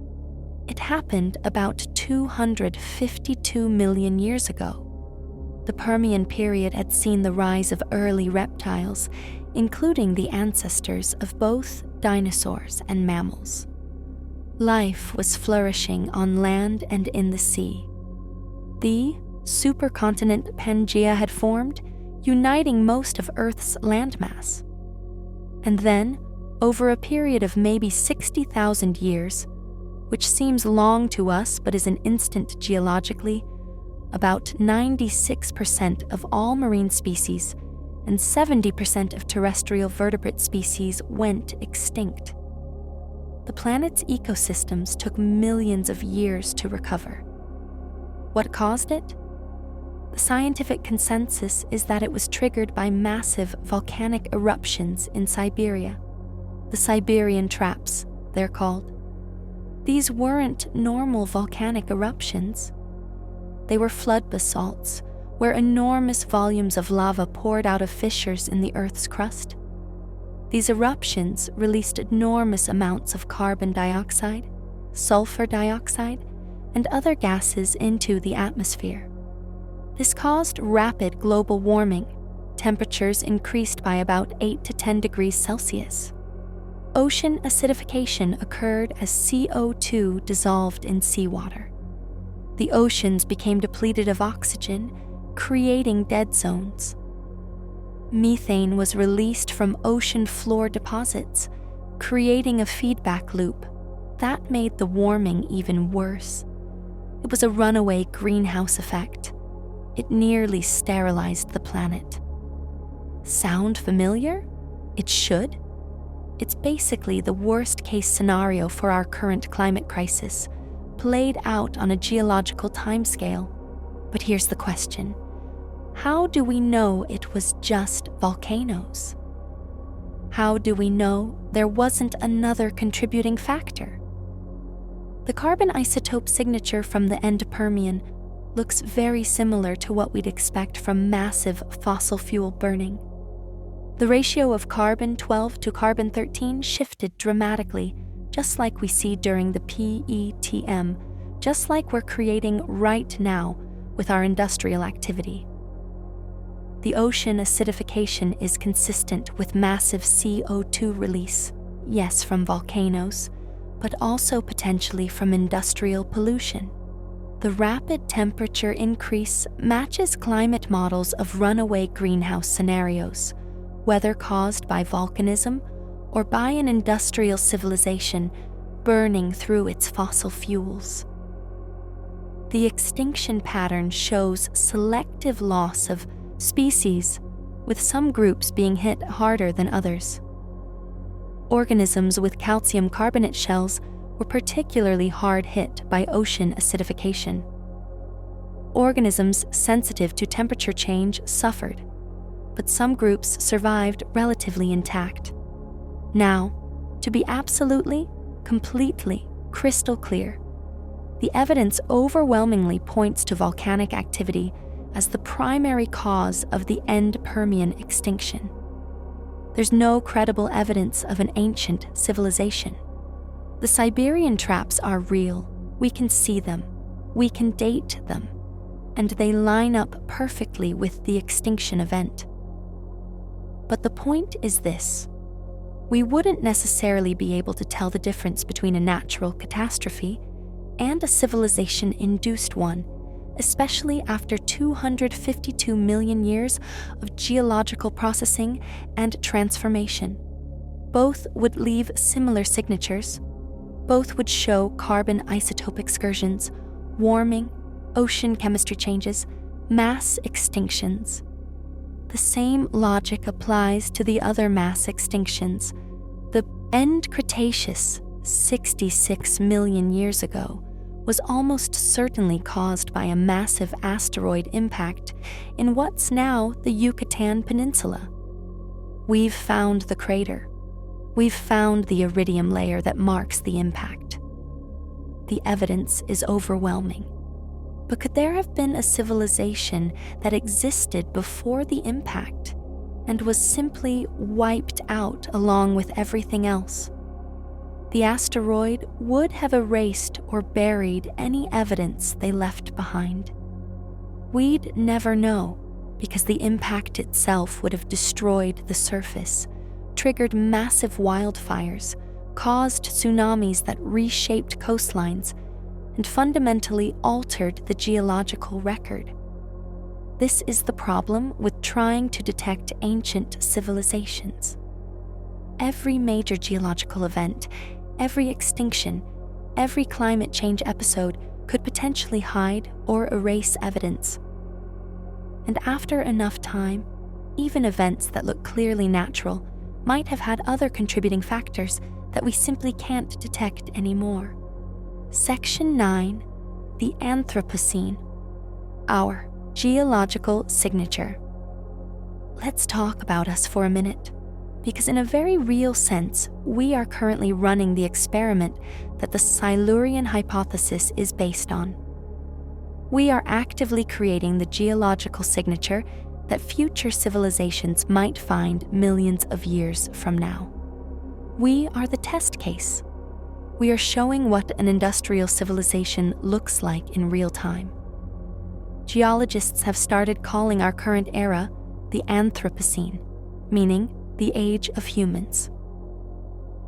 S1: It happened about 252 million years ago. The Permian period had seen the rise of early reptiles, including the ancestors of both dinosaurs and mammals. Life was flourishing on land and in the sea. The supercontinent Pangaea had formed, uniting most of Earth's landmass. And then, over a period of maybe 60,000 years, which seems long to us but is an instant geologically, about 96% of all marine species and 70% of terrestrial vertebrate species went extinct. The planet's ecosystems took millions of years to recover. What caused it? The scientific consensus is that it was triggered by massive volcanic eruptions in Siberia. The Siberian traps, they're called. These weren't normal volcanic eruptions. They were flood basalts, where enormous volumes of lava poured out of fissures in the Earth's crust. These eruptions released enormous amounts of carbon dioxide, sulfur dioxide, and other gases into the atmosphere. This caused rapid global warming. Temperatures increased by about 8 to 10 degrees Celsius. Ocean acidification occurred as CO2 dissolved in seawater. The oceans became depleted of oxygen, creating dead zones. Methane was released from ocean floor deposits, creating a feedback loop. That made the warming even worse. It was a runaway greenhouse effect. It nearly sterilized the planet. Sound familiar? It should. It's basically the worst-case scenario for our current climate crisis, played out on a geological timescale. But here's the question. How do we know it was just volcanoes? How do we know there wasn't another contributing factor? The carbon isotope signature from the end Permian looks very similar to what we'd expect from massive fossil fuel burning. The ratio of carbon-12 to carbon-13 shifted dramatically, just like we see during the PETM, just like we're creating right now with our industrial activity. The ocean acidification is consistent with massive CO2 release, yes, from volcanoes, but also potentially from industrial pollution. The rapid temperature increase matches climate models of runaway greenhouse scenarios, whether caused by volcanism or by an industrial civilization burning through its fossil fuels. The extinction pattern shows selective loss of species with some groups being hit harder than others. Organisms with calcium carbonate shells were particularly hard hit by ocean acidification. Organisms sensitive to temperature change suffered, but some groups survived relatively intact. Now, to be absolutely, completely, crystal clear, the evidence overwhelmingly points to volcanic activity as the primary cause of the end Permian extinction. There's no credible evidence of an ancient civilization. The Siberian traps are real. We can see them. We can date them. And they line up perfectly with the extinction event. But the point is this: we wouldn't necessarily be able to tell the difference between a natural catastrophe and a civilization-induced one, especially after 252 million years of geological processing and transformation. Both would leave similar signatures. Both would show carbon isotope excursions, warming, ocean chemistry changes, mass extinctions. The same logic applies to the other mass extinctions. The end Cretaceous, 66 million years ago, was almost certainly caused by a massive asteroid impact in what's now the Yucatan Peninsula. We've found the crater. We've found the iridium layer that marks the impact. The evidence is overwhelming. But could there have been a civilization that existed before the impact and was simply wiped out along with everything else? The asteroid would have erased or buried any evidence they left behind. We'd never know, because the impact itself would have destroyed the surface, triggered massive wildfires, caused tsunamis that reshaped coastlines, and fundamentally altered the geological record. This is the problem with trying to detect ancient civilizations. Every major geological event, every extinction, every climate change episode could potentially hide or erase evidence. And after enough time, even events that look clearly natural might have had other contributing factors that we simply can't detect anymore. Section 9, the Anthropocene, our geological signature. Let's talk about us for a minute, because in a very real sense, we are currently running the experiment that the Silurian Hypothesis is based on. We are actively creating the geological signature that future civilizations might find millions of years from now. We are the test case. We are showing what an industrial civilization looks like in real time. Geologists have started calling our current era the Anthropocene, meaning the age of humans.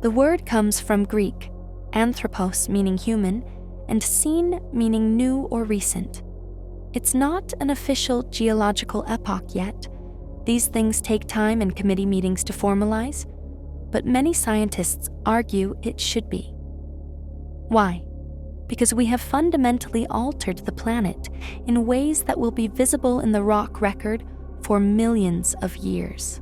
S1: The word comes from Greek, anthropos meaning human, and scene meaning new or recent. It's not an official geological epoch yet. These things take time and committee meetings to formalize, but many scientists argue it should be. Why? Because we have fundamentally altered the planet in ways that will be visible in the rock record for millions of years.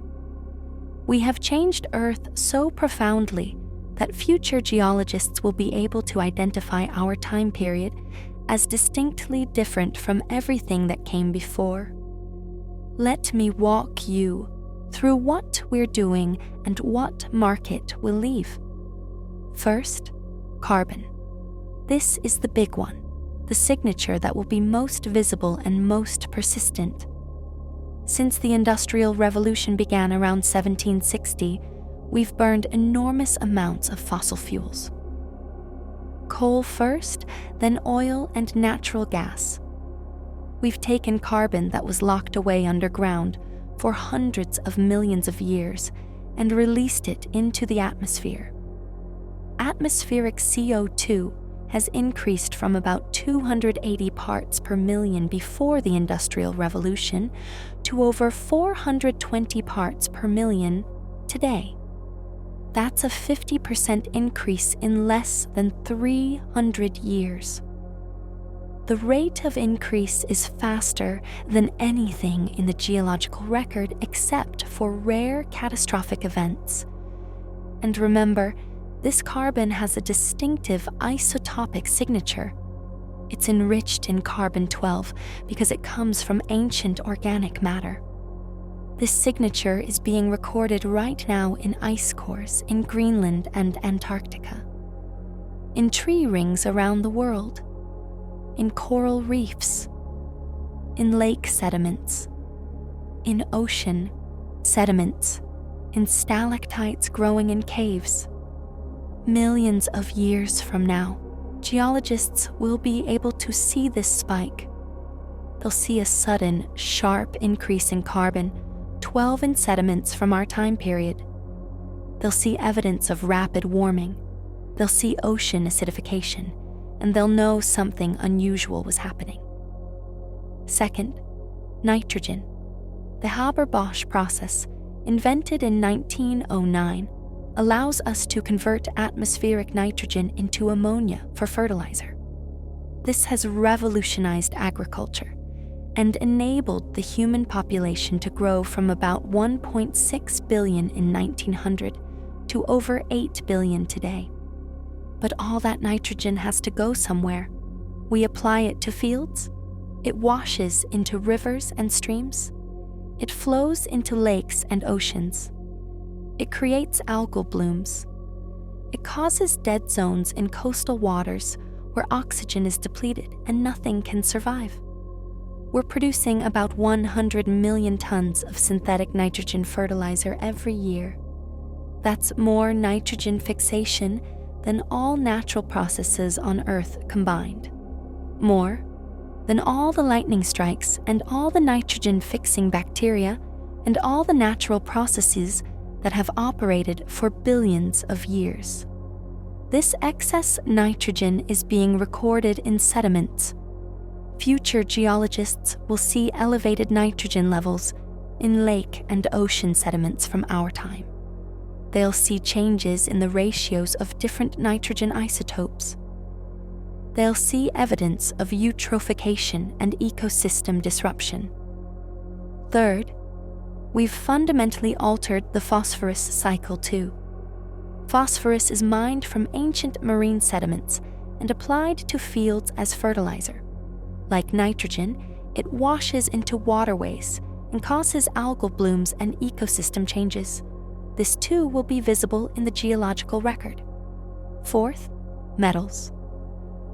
S1: We have changed Earth so profoundly that future geologists will be able to identify our time period as distinctly different from everything that came before. Let me walk you through what we're doing and what market will leave. First, carbon. This is the big one, the signature that will be most visible and most persistent. Since the Industrial Revolution began around 1760, we've burned enormous amounts of fossil fuels. Coal first, then oil and natural gas. We've taken carbon that was locked away underground for hundreds of millions of years and released it into the atmosphere. Atmospheric CO2 has increased from about 280 parts per million before the Industrial Revolution to over 420 parts per million today. That's a 50% increase in less than 300 years. the rate of increase is faster than anything in the geological record except for rare catastrophic events. And remember, this carbon has a distinctive isotopic signature. It's enriched in carbon-12 because it comes from ancient organic matter. This signature is being recorded right now in ice cores in Greenland and Antarctica, in tree rings around the world, in coral reefs, in lake sediments, in ocean sediments, in stalactites growing in caves. Millions of years from now, geologists will be able to see this spike. They'll see a sudden, sharp increase in carbon-12 in sediments from our time period. They'll see evidence of rapid warming. They'll see ocean acidification, and they'll know something unusual was happening. Second, nitrogen. The Haber-Bosch process, invented in 1909, allows us to convert atmospheric nitrogen into ammonia for fertilizer. This has revolutionized agriculture and enabled the human population to grow from about 1.6 billion in 1900 to over 8 billion today. But all that nitrogen has to go somewhere. We apply it to fields, it washes into rivers and streams, it flows into lakes and oceans. It creates algal blooms. It causes dead zones in coastal waters where oxygen is depleted and nothing can survive. We're producing about 100 million tons of synthetic nitrogen fertilizer every year. That's more nitrogen fixation than all natural processes on Earth combined. More than all the lightning strikes and all the nitrogen-fixing bacteria and all the natural processes that have operated for billions of years. This excess nitrogen is being recorded in sediments. Future geologists will see elevated nitrogen levels in lake and ocean sediments from our time. They'll see changes in the ratios of different nitrogen isotopes. They'll see evidence of eutrophication and ecosystem disruption. Third, we've fundamentally altered the phosphorus cycle too. Phosphorus is mined from ancient marine sediments and applied to fields as fertilizer. Like nitrogen, it washes into waterways and causes algal blooms and ecosystem changes. This too will be visible in the geological record. Fourth, metals.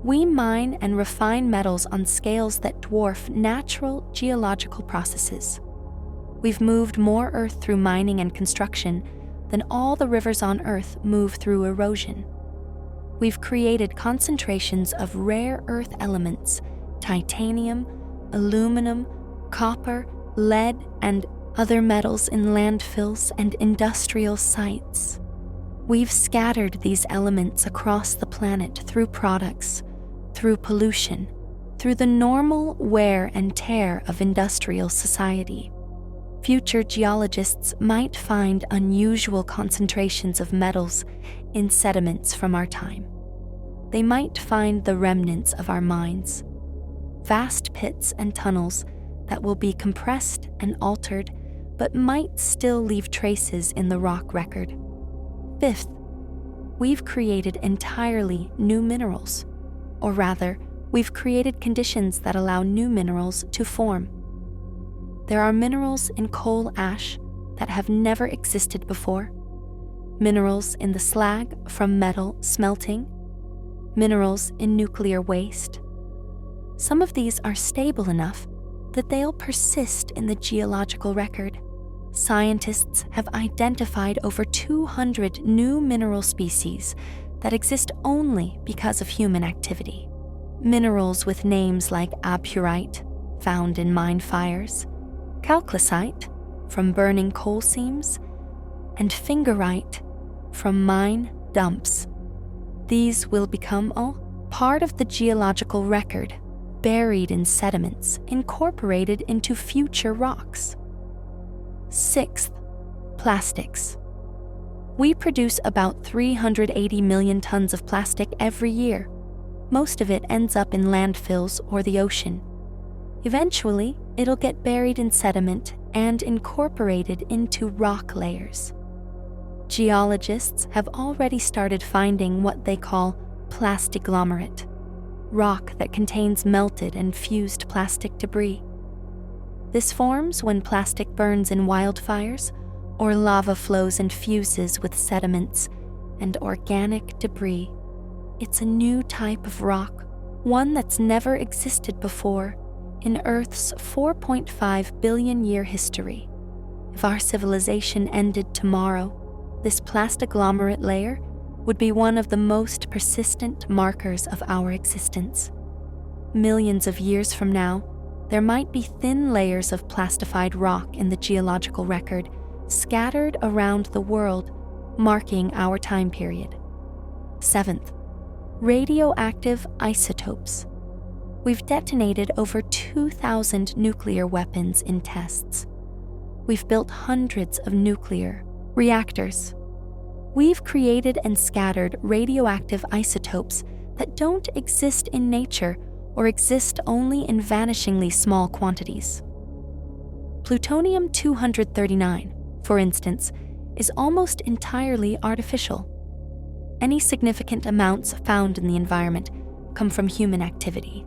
S1: We mine and refine metals on scales that dwarf natural geological processes. We've moved more earth through mining and construction than all the rivers on Earth move through erosion. We've created concentrations of rare earth elements, titanium, aluminum, copper, lead, and other metals in landfills and industrial sites. We've scattered these elements across the planet through products, through pollution, through the normal wear and tear of industrial society. Future geologists might find unusual concentrations of metals in sediments from our time. They might find the remnants of our mines, vast pits and tunnels that will be compressed and altered, but might still leave traces in the rock record. Fifth, we've created entirely new minerals, or rather, we've created conditions that allow new minerals to form. There are minerals in coal ash that have never existed before, minerals in the slag from metal smelting, minerals in nuclear waste. Some of these are stable enough that they'll persist in the geological record. Scientists have identified over 200 new mineral species that exist only because of human activity. Minerals with names like apurite, found in mine fires, chalcocite, from burning coal seams, and fingerite, from mine dumps. These will become all part of the geological record, buried in sediments, incorporated into future rocks. Sixth, plastics. We produce about 380 million tons of plastic every year. Most of it ends up in landfills or the ocean. Eventually, it'll get buried in sediment and incorporated into rock layers. Geologists have already started finding what they call plastiglomerate, rock that contains melted and fused plastic debris. This forms when plastic burns in wildfires or lava flows and fuses with sediments and organic debris. It's a new type of rock, one that's never existed before in Earth's 4.5 billion year history. If our civilization ended tomorrow, this plastiglomerate layer would be one of the most persistent markers of our existence. Millions of years from now, there might be thin layers of plastified rock in the geological record scattered around the world, marking our time period. 7th, radioactive isotopes. We've detonated over 2,000 nuclear weapons in tests. We've built hundreds of nuclear reactors. We've created and scattered radioactive isotopes that don't exist in nature or exist only in vanishingly small quantities. Plutonium-239, for instance, is almost entirely artificial. Any significant amounts found in the environment come from human activity: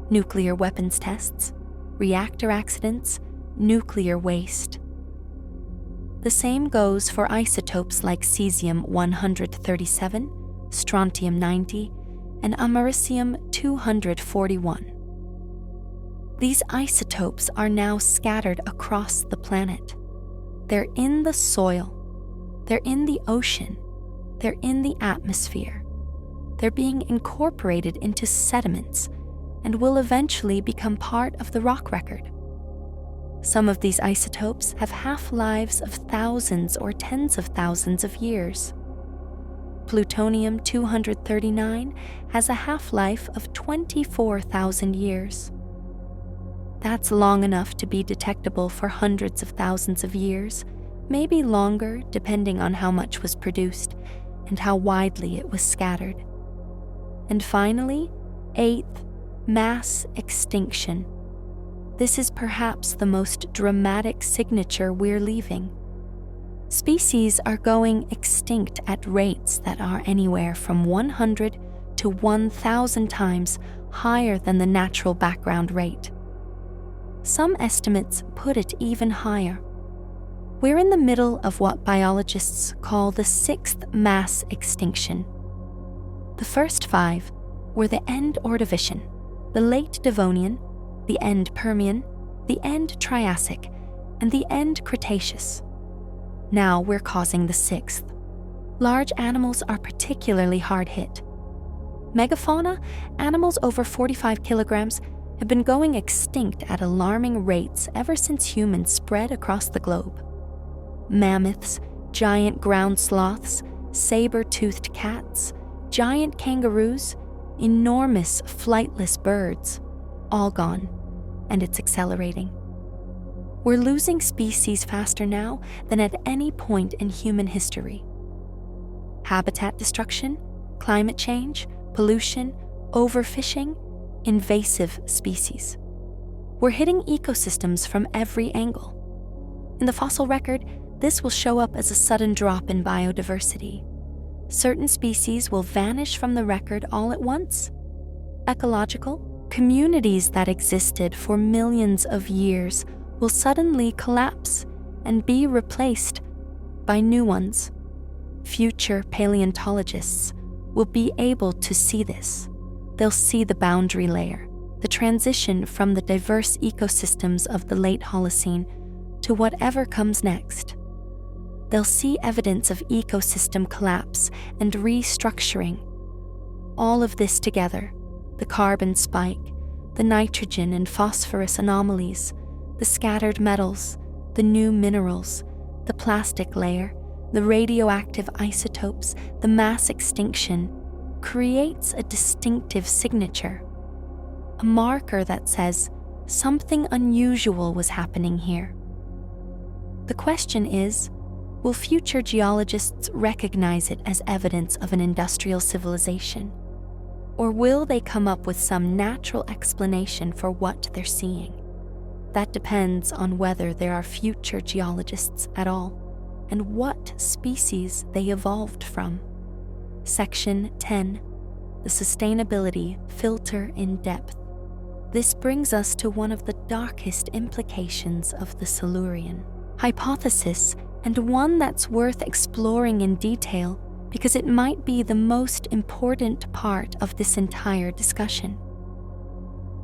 S1: nuclear weapons tests, reactor accidents, nuclear waste. The same goes for isotopes like cesium-137, strontium-90, and americium-241. These isotopes are now scattered across the planet. They're in the soil, they're in the ocean, they're in the atmosphere. They're being incorporated into sediments and will eventually become part of the rock record. Some of these isotopes have half-lives of thousands or tens of thousands of years. Plutonium-239 has a half-life of 24,000 years. That's long enough to be detectable for hundreds of thousands of years, maybe longer depending on how much was produced and how widely it was scattered. And finally, 8th, mass extinction. This is perhaps the most dramatic signature we're leaving. Species are going extinct at rates that are anywhere from 100 to 1,000 times higher than the natural background rate. Some estimates put it even higher. We're in the middle of what biologists call the 6th mass extinction. The first 5 were the end Ordovician, the late Devonian, the end Permian, the end Triassic, and the end Cretaceous. Now we're causing the 6th. Large animals are particularly hard hit. Megafauna, animals over 45 kilograms, have been going extinct at alarming rates ever since humans spread across the globe. Mammoths, giant ground sloths, saber-toothed cats, giant kangaroos, enormous flightless birds, all gone, and it's accelerating. We're losing species faster now than at any point in human history. Habitat destruction, climate change, pollution, overfishing, invasive species. We're hitting ecosystems from every angle. In the fossil record, this will show up as a sudden drop in biodiversity. Certain species will vanish from the record all at once. Ecological communities that existed for millions of years will suddenly collapse and be replaced by new ones. Future paleontologists will be able to see this. They'll see the boundary layer, the transition from the diverse ecosystems of the late Holocene to whatever comes next. They'll see evidence of ecosystem collapse and restructuring. All of this together, the carbon spike, the nitrogen and phosphorus anomalies, the scattered metals, the new minerals, the plastic layer, the radioactive isotopes, the mass extinction, creates a distinctive signature, a marker that says something unusual was happening here. The question is, will future geologists recognize it as evidence of an industrial civilization? Or will they come up with some natural explanation for what they're seeing? That depends on whether there are future geologists at all and what species they evolved from. Section 10. The sustainability filter in depth. This brings us to one of the darkest implications of the Silurian Hypothesis, and one that's worth exploring in detail because it might be the most important part of this entire discussion.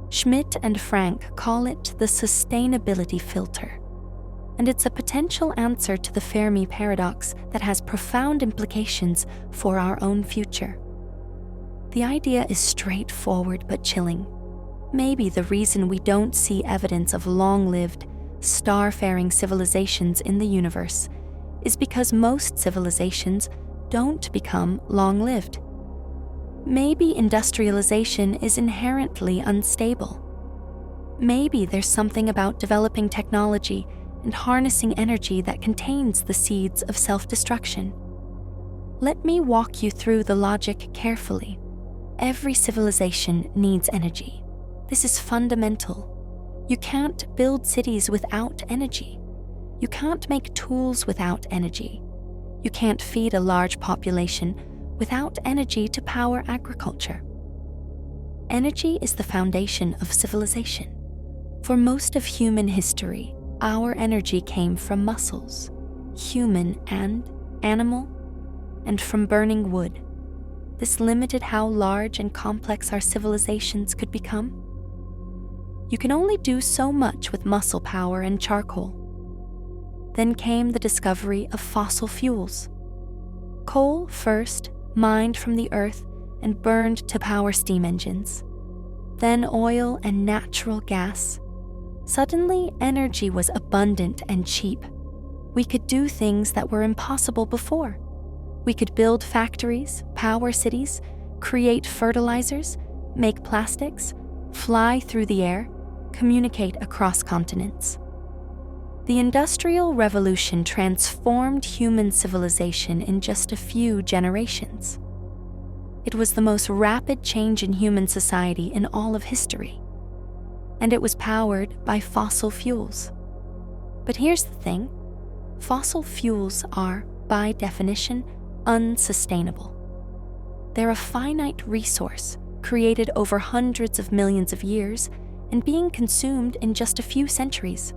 S1: Schmidt and Frank call it the sustainability filter, and it's a potential answer to the Fermi paradox that has profound implications for our own future. The idea is straightforward but chilling. Maybe the reason we don't see evidence of long-lived, star-faring civilizations in the universe is because most civilizations don't become long-lived. Maybe industrialization is inherently unstable. Maybe there's something about developing technology and harnessing energy that contains the seeds of self-destruction. Let me walk you through the logic carefully. Every civilization needs energy. This is fundamental. You can't build cities without energy. You can't make tools without energy. You can't feed a large population without energy to power agriculture. Energy is the foundation of civilization. For most of human history, our energy came from muscles, human and animal, and from burning wood. This limited how large and complex our civilizations could become. You can only do so much with muscle power and charcoal. Then came the discovery of fossil fuels. Coal first, mined from the earth and burned to power steam engines. Then oil and natural gas. Suddenly, energy was abundant and cheap. We could do things that were impossible before. We could build factories, power cities, create fertilizers, make plastics, fly through the air, communicate across continents. The Industrial Revolution transformed human civilization in just a few generations. It was the most rapid change in human society in all of history, and it was powered by fossil fuels. But here's the thing: fossil fuels are, by definition, unsustainable. They're a finite resource created over hundreds of millions of years and being consumed in just a few centuries.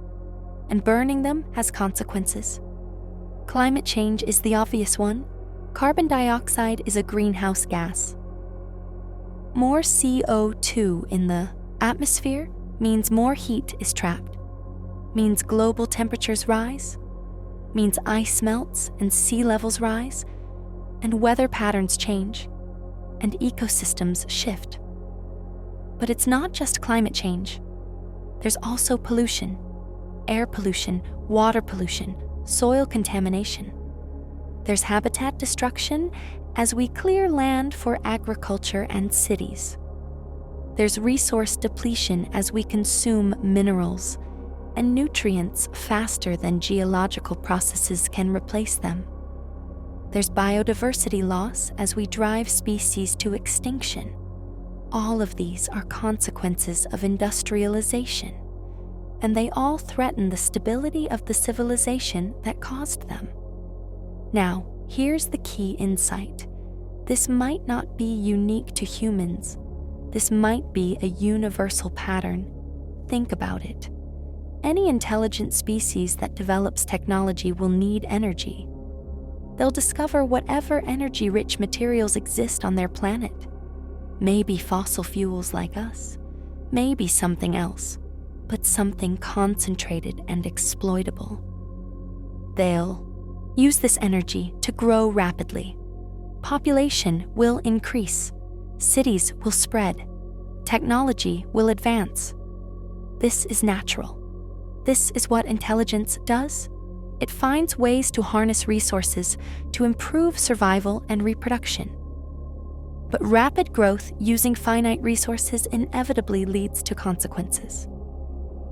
S1: And burning them has consequences. Climate change is the obvious one. Carbon dioxide is a greenhouse gas. More CO2 in the atmosphere means more heat is trapped, means global temperatures rise, means ice melts and sea levels rise, and weather patterns change, and ecosystems shift. But it's not just climate change. There's also pollution. Air pollution, water pollution, soil contamination. There's habitat destruction as we clear land for agriculture and cities. There's resource depletion as we consume minerals and nutrients faster than geological processes can replace them. There's biodiversity loss as we drive species to extinction. All of these are consequences of industrialization, and they all threaten the stability of the civilization that caused them. Now, here's the key insight. This might not be unique to humans. This might be a universal pattern. Think about it. Any intelligent species that develops technology will need energy. They'll discover whatever energy-rich materials exist on their planet. Maybe fossil fuels like us, maybe something else, but something concentrated and exploitable. They'll use this energy to grow rapidly. Population will increase. Cities will spread. Technology will advance. This is natural. This is what intelligence does. It finds ways to harness resources to improve survival and reproduction. But rapid growth using finite resources inevitably leads to consequences.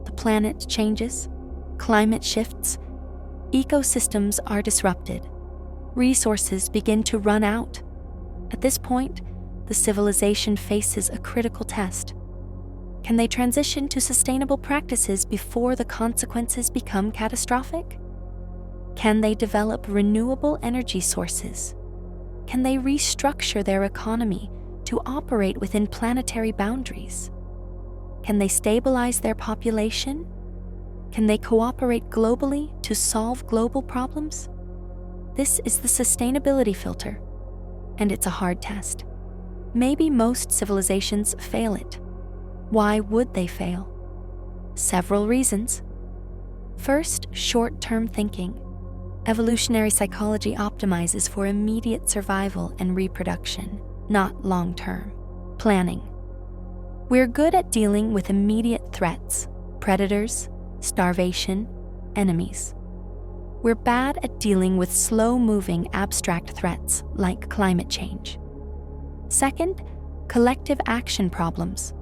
S1: The planet changes, climate shifts, ecosystems are disrupted, resources begin to run out. At this point, the civilization faces a critical test. Can they transition to sustainable practices before the consequences become catastrophic? Can they develop renewable energy sources? Can they restructure their economy to operate within planetary boundaries? Can they stabilize their population? Can they cooperate globally to solve global problems? This is the sustainability filter, and it's a hard test. Maybe most civilizations fail it. Why would they fail? Several reasons. First, short-term thinking. Evolutionary psychology optimizes for immediate survival and reproduction, not long-term planning. We're good at dealing with immediate threats, predators, starvation, enemies. We're bad at dealing with slow-moving abstract threats like climate change. Second, collective action problems.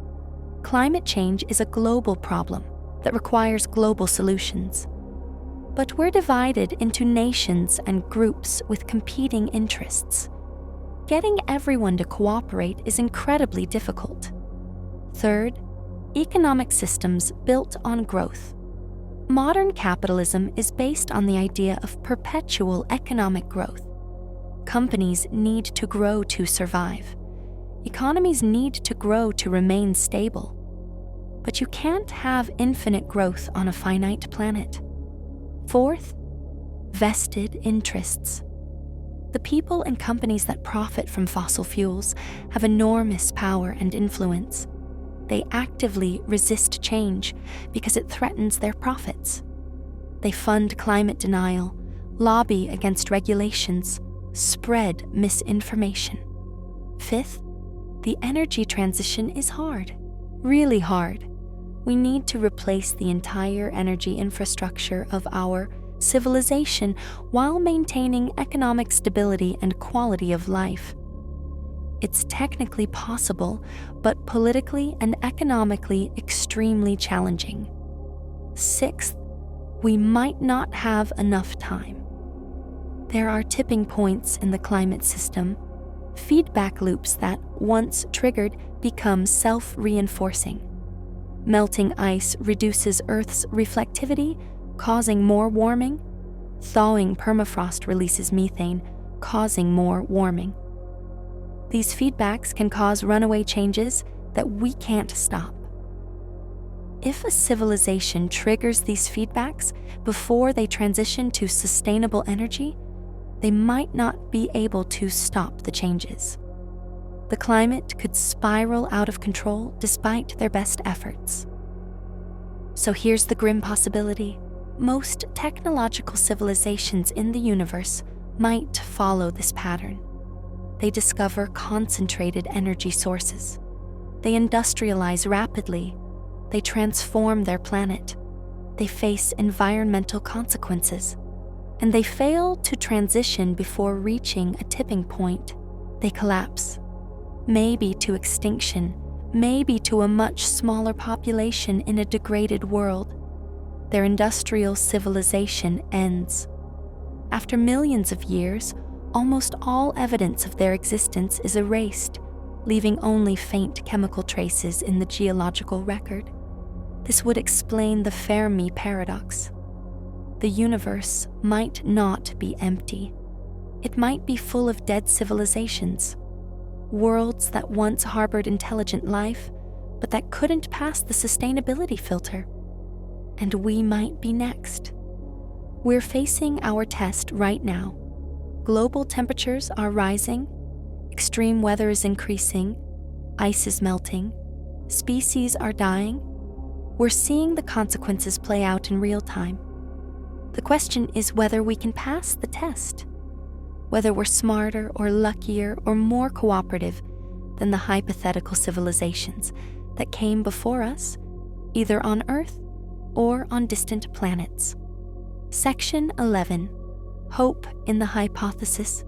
S1: Climate change is a global problem that requires global solutions. But we're divided into nations and groups with competing interests. Getting everyone to cooperate is incredibly difficult. Third, economic systems built on growth. Modern capitalism is based on the idea of perpetual economic growth. Companies need to grow to survive. Economies need to grow to remain stable. But you can't have infinite growth on a finite planet. Fourth, vested interests. The people and companies that profit from fossil fuels have enormous power and influence. They actively resist change because it threatens their profits. They fund climate denial, lobby against regulations, spread misinformation. Fifth, the energy transition is hard, really hard. We need to replace the entire energy infrastructure of our civilization while maintaining economic stability and quality of life. It's technically possible, but politically and economically extremely challenging. Sixth, we might not have enough time. There are tipping points in the climate system, feedback loops that, once triggered, become self-reinforcing. Melting ice reduces Earth's reflectivity, causing more warming. Thawing permafrost releases methane, causing more warming. These feedbacks can cause runaway changes that we can't stop. If a civilization triggers these feedbacks before they transition to sustainable energy, they might not be able to stop the changes. The climate could spiral out of control despite their best efforts. So here's the grim possibility. Most technological civilizations in the universe might follow this pattern. They discover concentrated energy sources. They industrialize rapidly. They transform their planet. They face environmental consequences. And they fail to transition before reaching a tipping point. They collapse. Maybe to extinction, maybe to a much smaller population in a degraded world. Their industrial civilization ends. After millions of years, almost all evidence of their existence is erased, leaving only faint chemical traces in the geological record. This would explain the Fermi paradox. The universe might not be empty. It might be full of dead civilizations, worlds that once harbored intelligent life, but that couldn't pass the sustainability filter. And we might be next. We're facing our test right now. Global temperatures are rising, extreme weather is increasing, ice is melting, species are dying. We're seeing the consequences play out in real time. The question is whether we can pass the test, whether we're smarter or luckier or more cooperative than the hypothetical civilizations that came before us, either on Earth or on distant planets. Section 11. Hope in the Hypothesis.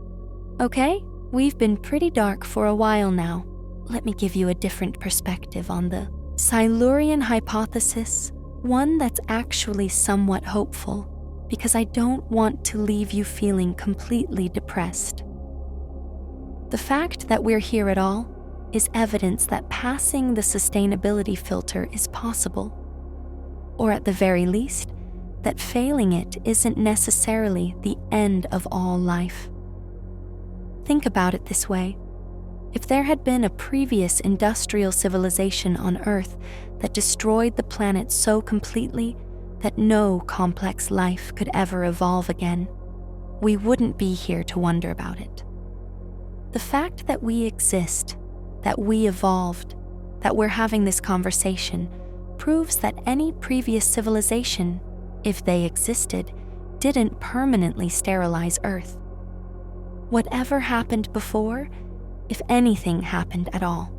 S1: Okay, we've been pretty dark for a while now. Let me give you a different perspective on the Silurian Hypothesis, one that's actually somewhat hopeful, because I don't want to leave you feeling completely depressed. The fact that we're here at all is evidence that passing the sustainability filter is possible, or at the very least, that failing it isn't necessarily the end of all life. Think about it this way. If there had been a previous industrial civilization on Earth that destroyed the planet so completely that no complex life could ever evolve again, we wouldn't be here to wonder about it. The fact that we exist, that we evolved, that we're having this conversation, proves that any previous civilization, if they existed, didn't permanently sterilize Earth. Whatever happened before, if anything happened at all,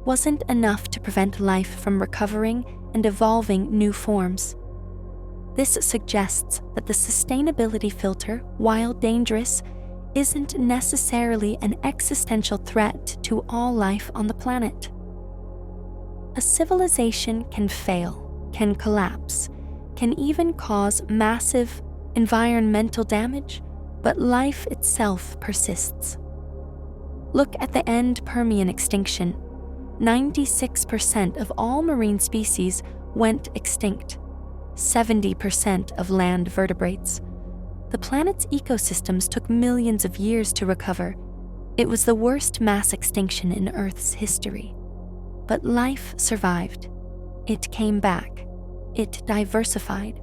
S1: wasn't enough to prevent life from recovering and evolving new forms. This suggests that the sustainability filter, while dangerous, isn't necessarily an existential threat to all life on the planet. A civilization can fail, can collapse, can even cause massive environmental damage, but life itself persists. Look at the end Permian extinction. 96% of all marine species went extinct. 70% of land vertebrates. The planet's ecosystems took millions of years to recover. It was the worst mass extinction in Earth's history. But life survived. It came back. It diversified.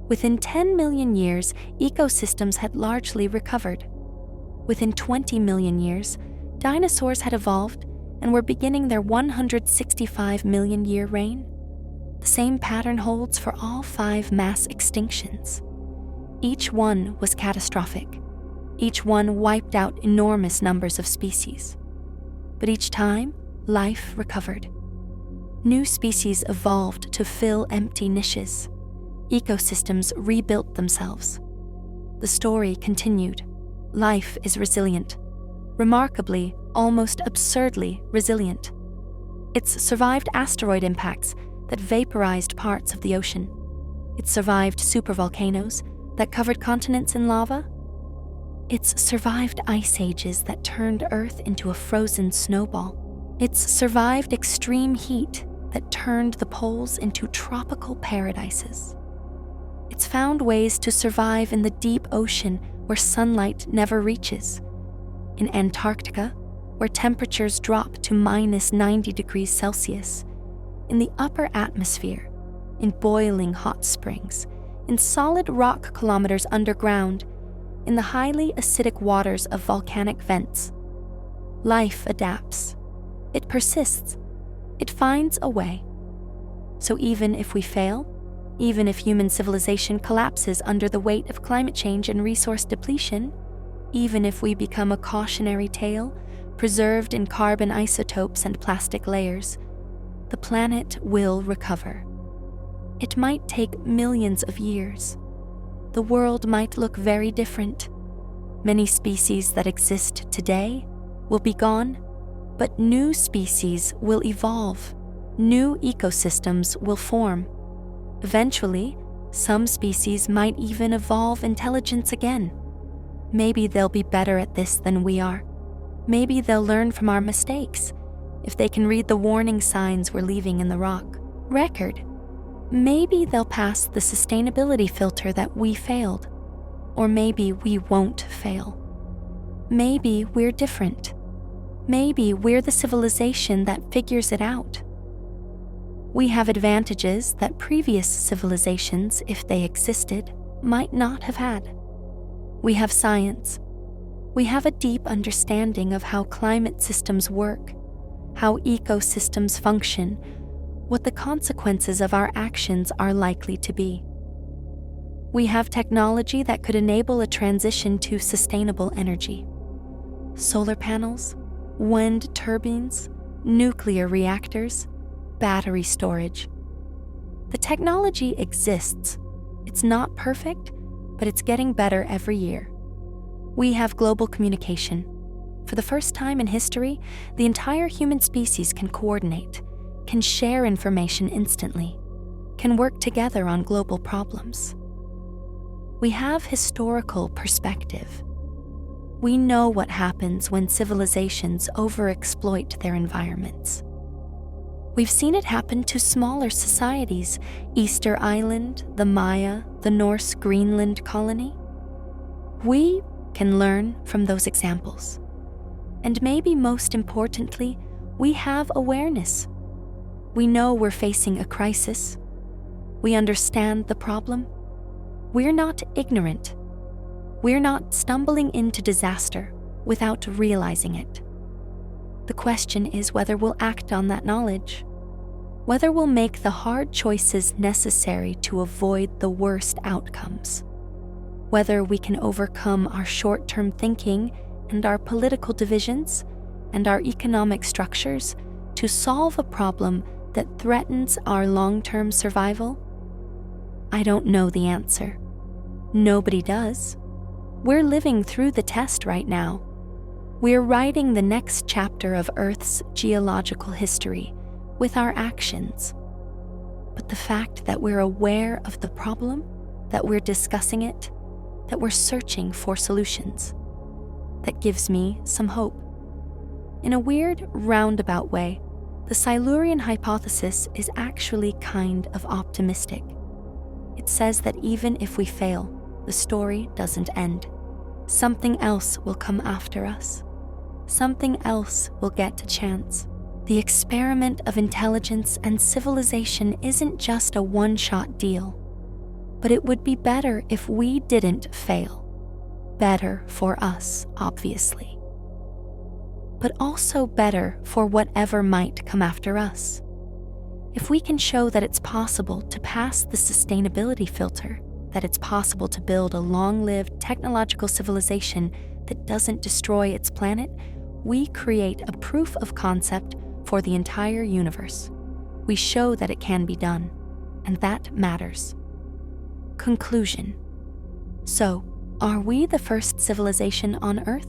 S1: Within 10 million years, ecosystems had largely recovered. Within 20 million years, dinosaurs had evolved and were beginning their 165 million year reign. The same pattern holds for all 5 mass extinctions. Each one was catastrophic. Each one wiped out enormous numbers of species. But each time, life recovered. New species evolved to fill empty niches. Ecosystems rebuilt themselves. The story continued. Life is resilient. Remarkably, almost absurdly resilient. It's survived asteroid impacts that vaporized parts of the ocean. It survived supervolcanoes that covered continents in lava. It's survived ice ages that turned Earth into a frozen snowball. It's survived extreme heat that turned the poles into tropical paradises. It's found ways to survive in the deep ocean where sunlight never reaches. In Antarctica, where temperatures drop to -90 degrees Celsius. In the upper atmosphere, in boiling hot springs, in solid rock kilometers underground, in the highly acidic waters of volcanic vents. Life adapts. It persists. It finds a way. So even if we fail, even if human civilization collapses under the weight of climate change and resource depletion, even if we become a cautionary tale, preserved in carbon isotopes and plastic layers, the planet will recover. It might take millions of years. The world might look very different. Many species that exist today will be gone, but new species will evolve. New ecosystems will form. Eventually, some species might even evolve intelligence again. Maybe they'll be better at this than we are. Maybe they'll learn from our mistakes, if they can read the warning signs we're leaving in the rock record. Maybe they'll pass the sustainability filter that we failed. Or maybe we won't fail. Maybe we're different. Maybe we're the civilization that figures it out. We have advantages that previous civilizations, if they existed, might not have had. We have science. We have a deep understanding of how climate systems work, how ecosystems function, what the consequences of our actions are likely to be. We have technology that could enable a transition to sustainable energy. Solar panels, wind turbines, nuclear reactors, battery storage. The technology exists. It's not perfect, but it's getting better every year. We have global communication. For the first time in history, the entire human species can coordinate, can share information instantly, can work together on global problems. We have historical perspective. We know what happens when civilizations overexploit their environments. We've seen it happen to smaller societies, Easter Island, the Maya, the Norse Greenland colony. We can learn from those examples. And maybe most importantly, we have awareness. We know we're facing a crisis. We understand the problem. We're not ignorant. We're not stumbling into disaster without realizing it. The question is whether we'll act on that knowledge, whether we'll make the hard choices necessary to avoid the worst outcomes, whether we can overcome our short-term thinking and our political divisions and our economic structures to solve a problem that threatens our long-term survival. I don't know the answer. Nobody does. We're living through the test right now. We're writing the next chapter of Earth's geological history with our actions. But the fact that we're aware of the problem, that we're discussing it, that we're searching for solutions, that gives me some hope. In a weird, roundabout way, the Silurian hypothesis is actually kind of optimistic. It says that even if we fail, the story doesn't end. Something else will come after us. Something else will get a chance. The experiment of intelligence and civilization isn't just a one-shot deal, but it would be better if we didn't fail. Better for us, obviously, but also better for whatever might come after us. If we can show that it's possible to pass the sustainability filter, that it's possible to build a long-lived technological civilization that doesn't destroy its planet, we create a proof of concept for the entire universe. We show that it can be done, and that matters. Conclusion. So, are we the first civilization on Earth?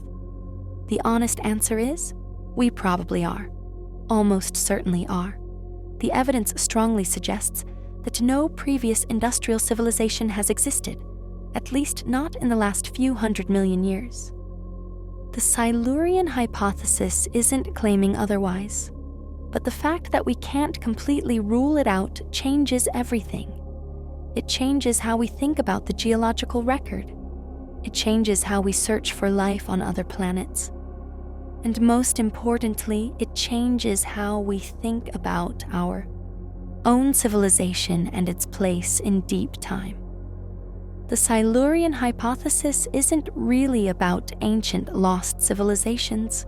S1: The honest answer is, we probably are. Almost certainly are. The evidence strongly suggests that no previous industrial civilization has existed, at least not in the last few 100 million years. The Silurian hypothesis isn't claiming otherwise, but the fact that we can't completely rule it out changes everything. It changes how we think about the geological record. It changes how we search for life on other planets. And most importantly, it changes how we think about our own civilization and its place in deep time. The Silurian hypothesis isn't really about ancient lost civilizations.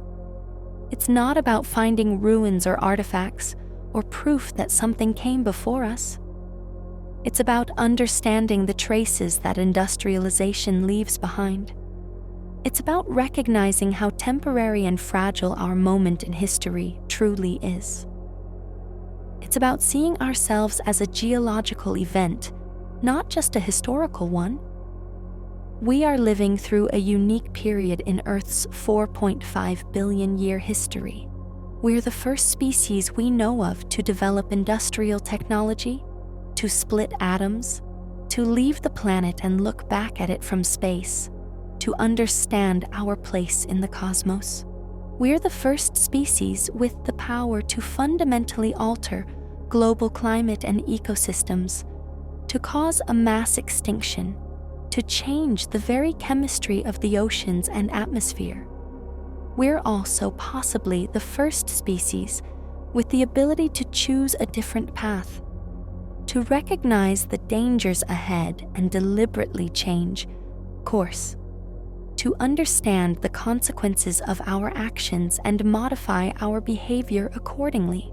S1: It's not about finding ruins or artifacts or proof that something came before us. It's about understanding the traces that industrialization leaves behind. It's about recognizing how temporary and fragile our moment in history truly is. It's about seeing ourselves as a geological event, not just a historical one. We are living through a unique period in Earth's 4.5 billion year history. We're the first species we know of to develop industrial technology, to split atoms, to leave the planet and look back at it from space, to understand our place in the cosmos. We're the first species with the power to fundamentally alter global climate and ecosystems, to cause a mass extinction, to change the very chemistry of the oceans and atmosphere. We're also possibly the first species with the ability to choose a different path, to recognize the dangers ahead and deliberately change course, to understand the consequences of our actions and modify our behavior accordingly,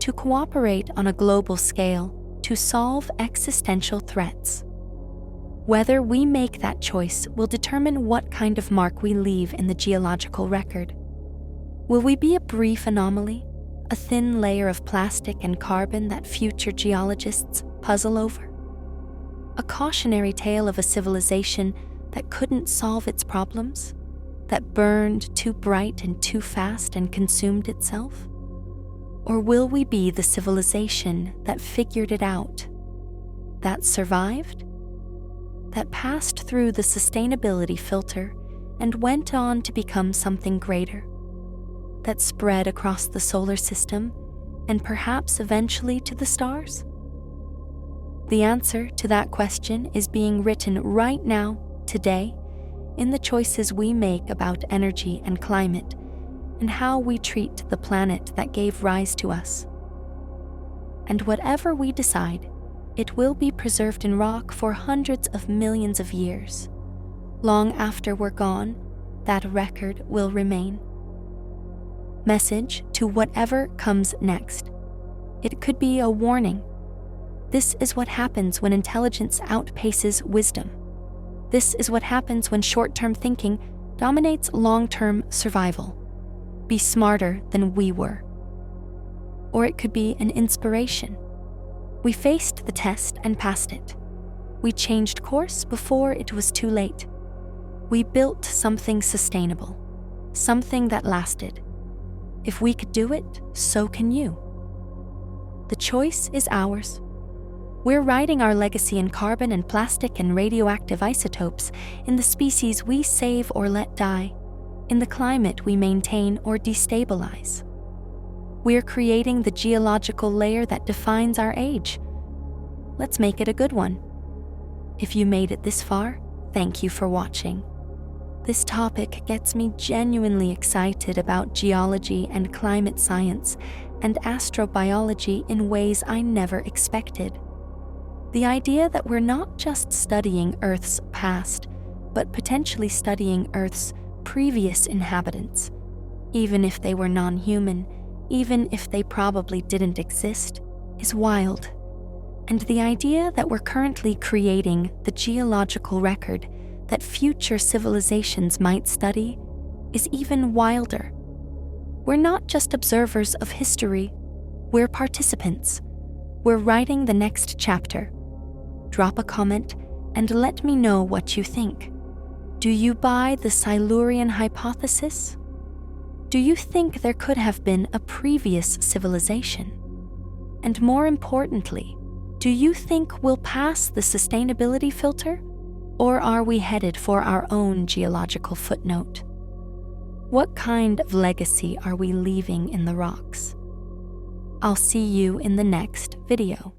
S1: to cooperate on a global scale to solve existential threats. Whether we make that choice will determine what kind of mark we leave in the geological record. Will we be a brief anomaly, a thin layer of plastic and carbon that future geologists puzzle over? A cautionary tale of a civilization that couldn't solve its problems, that burned too bright and too fast and consumed itself? Or will we be the civilization that figured it out, that survived, that passed through the sustainability filter and went on to become something greater that spread across the solar system and perhaps eventually to the stars? The answer to that question is being written right now, today, in the choices we make about energy and climate, and how we treat the planet that gave rise to us. And whatever we decide, it will be preserved in rock for hundreds of millions of years. Long after we're gone, that record will remain. Message to whatever comes next. It could be a warning. This is what happens when intelligence outpaces wisdom. This is what happens when short-term thinking dominates long-term survival. Be smarter than we were. Or it could be an inspiration. We faced the test and passed it. We changed course before it was too late. We built something sustainable, something that lasted. If we could do it, so can you. The choice is ours. We're writing our legacy in carbon and plastic and radioactive isotopes, in the species we save or let die, in the climate we maintain or destabilize. We're creating the geological layer that defines our age. Let's make it a good one. If you made it this far, thank you for watching. This topic gets me genuinely excited about geology and climate science and astrobiology in ways I never expected. The idea that we're not just studying Earth's past, but potentially studying Earth's previous inhabitants, even if they were non-human, even if they probably didn't exist, is wild. And the idea that we're currently creating the geological record that future civilizations might study is even wilder. We're not just observers of history, we're participants. We're writing the next chapter. Drop a comment and let me know what you think. Do you buy the Silurian Hypothesis? Do you think there could have been a previous civilization? And more importantly, do you think we'll pass the sustainability filter? Or are we headed for our own geological footnote? What kind of legacy are we leaving in the rocks? I'll see you in the next video.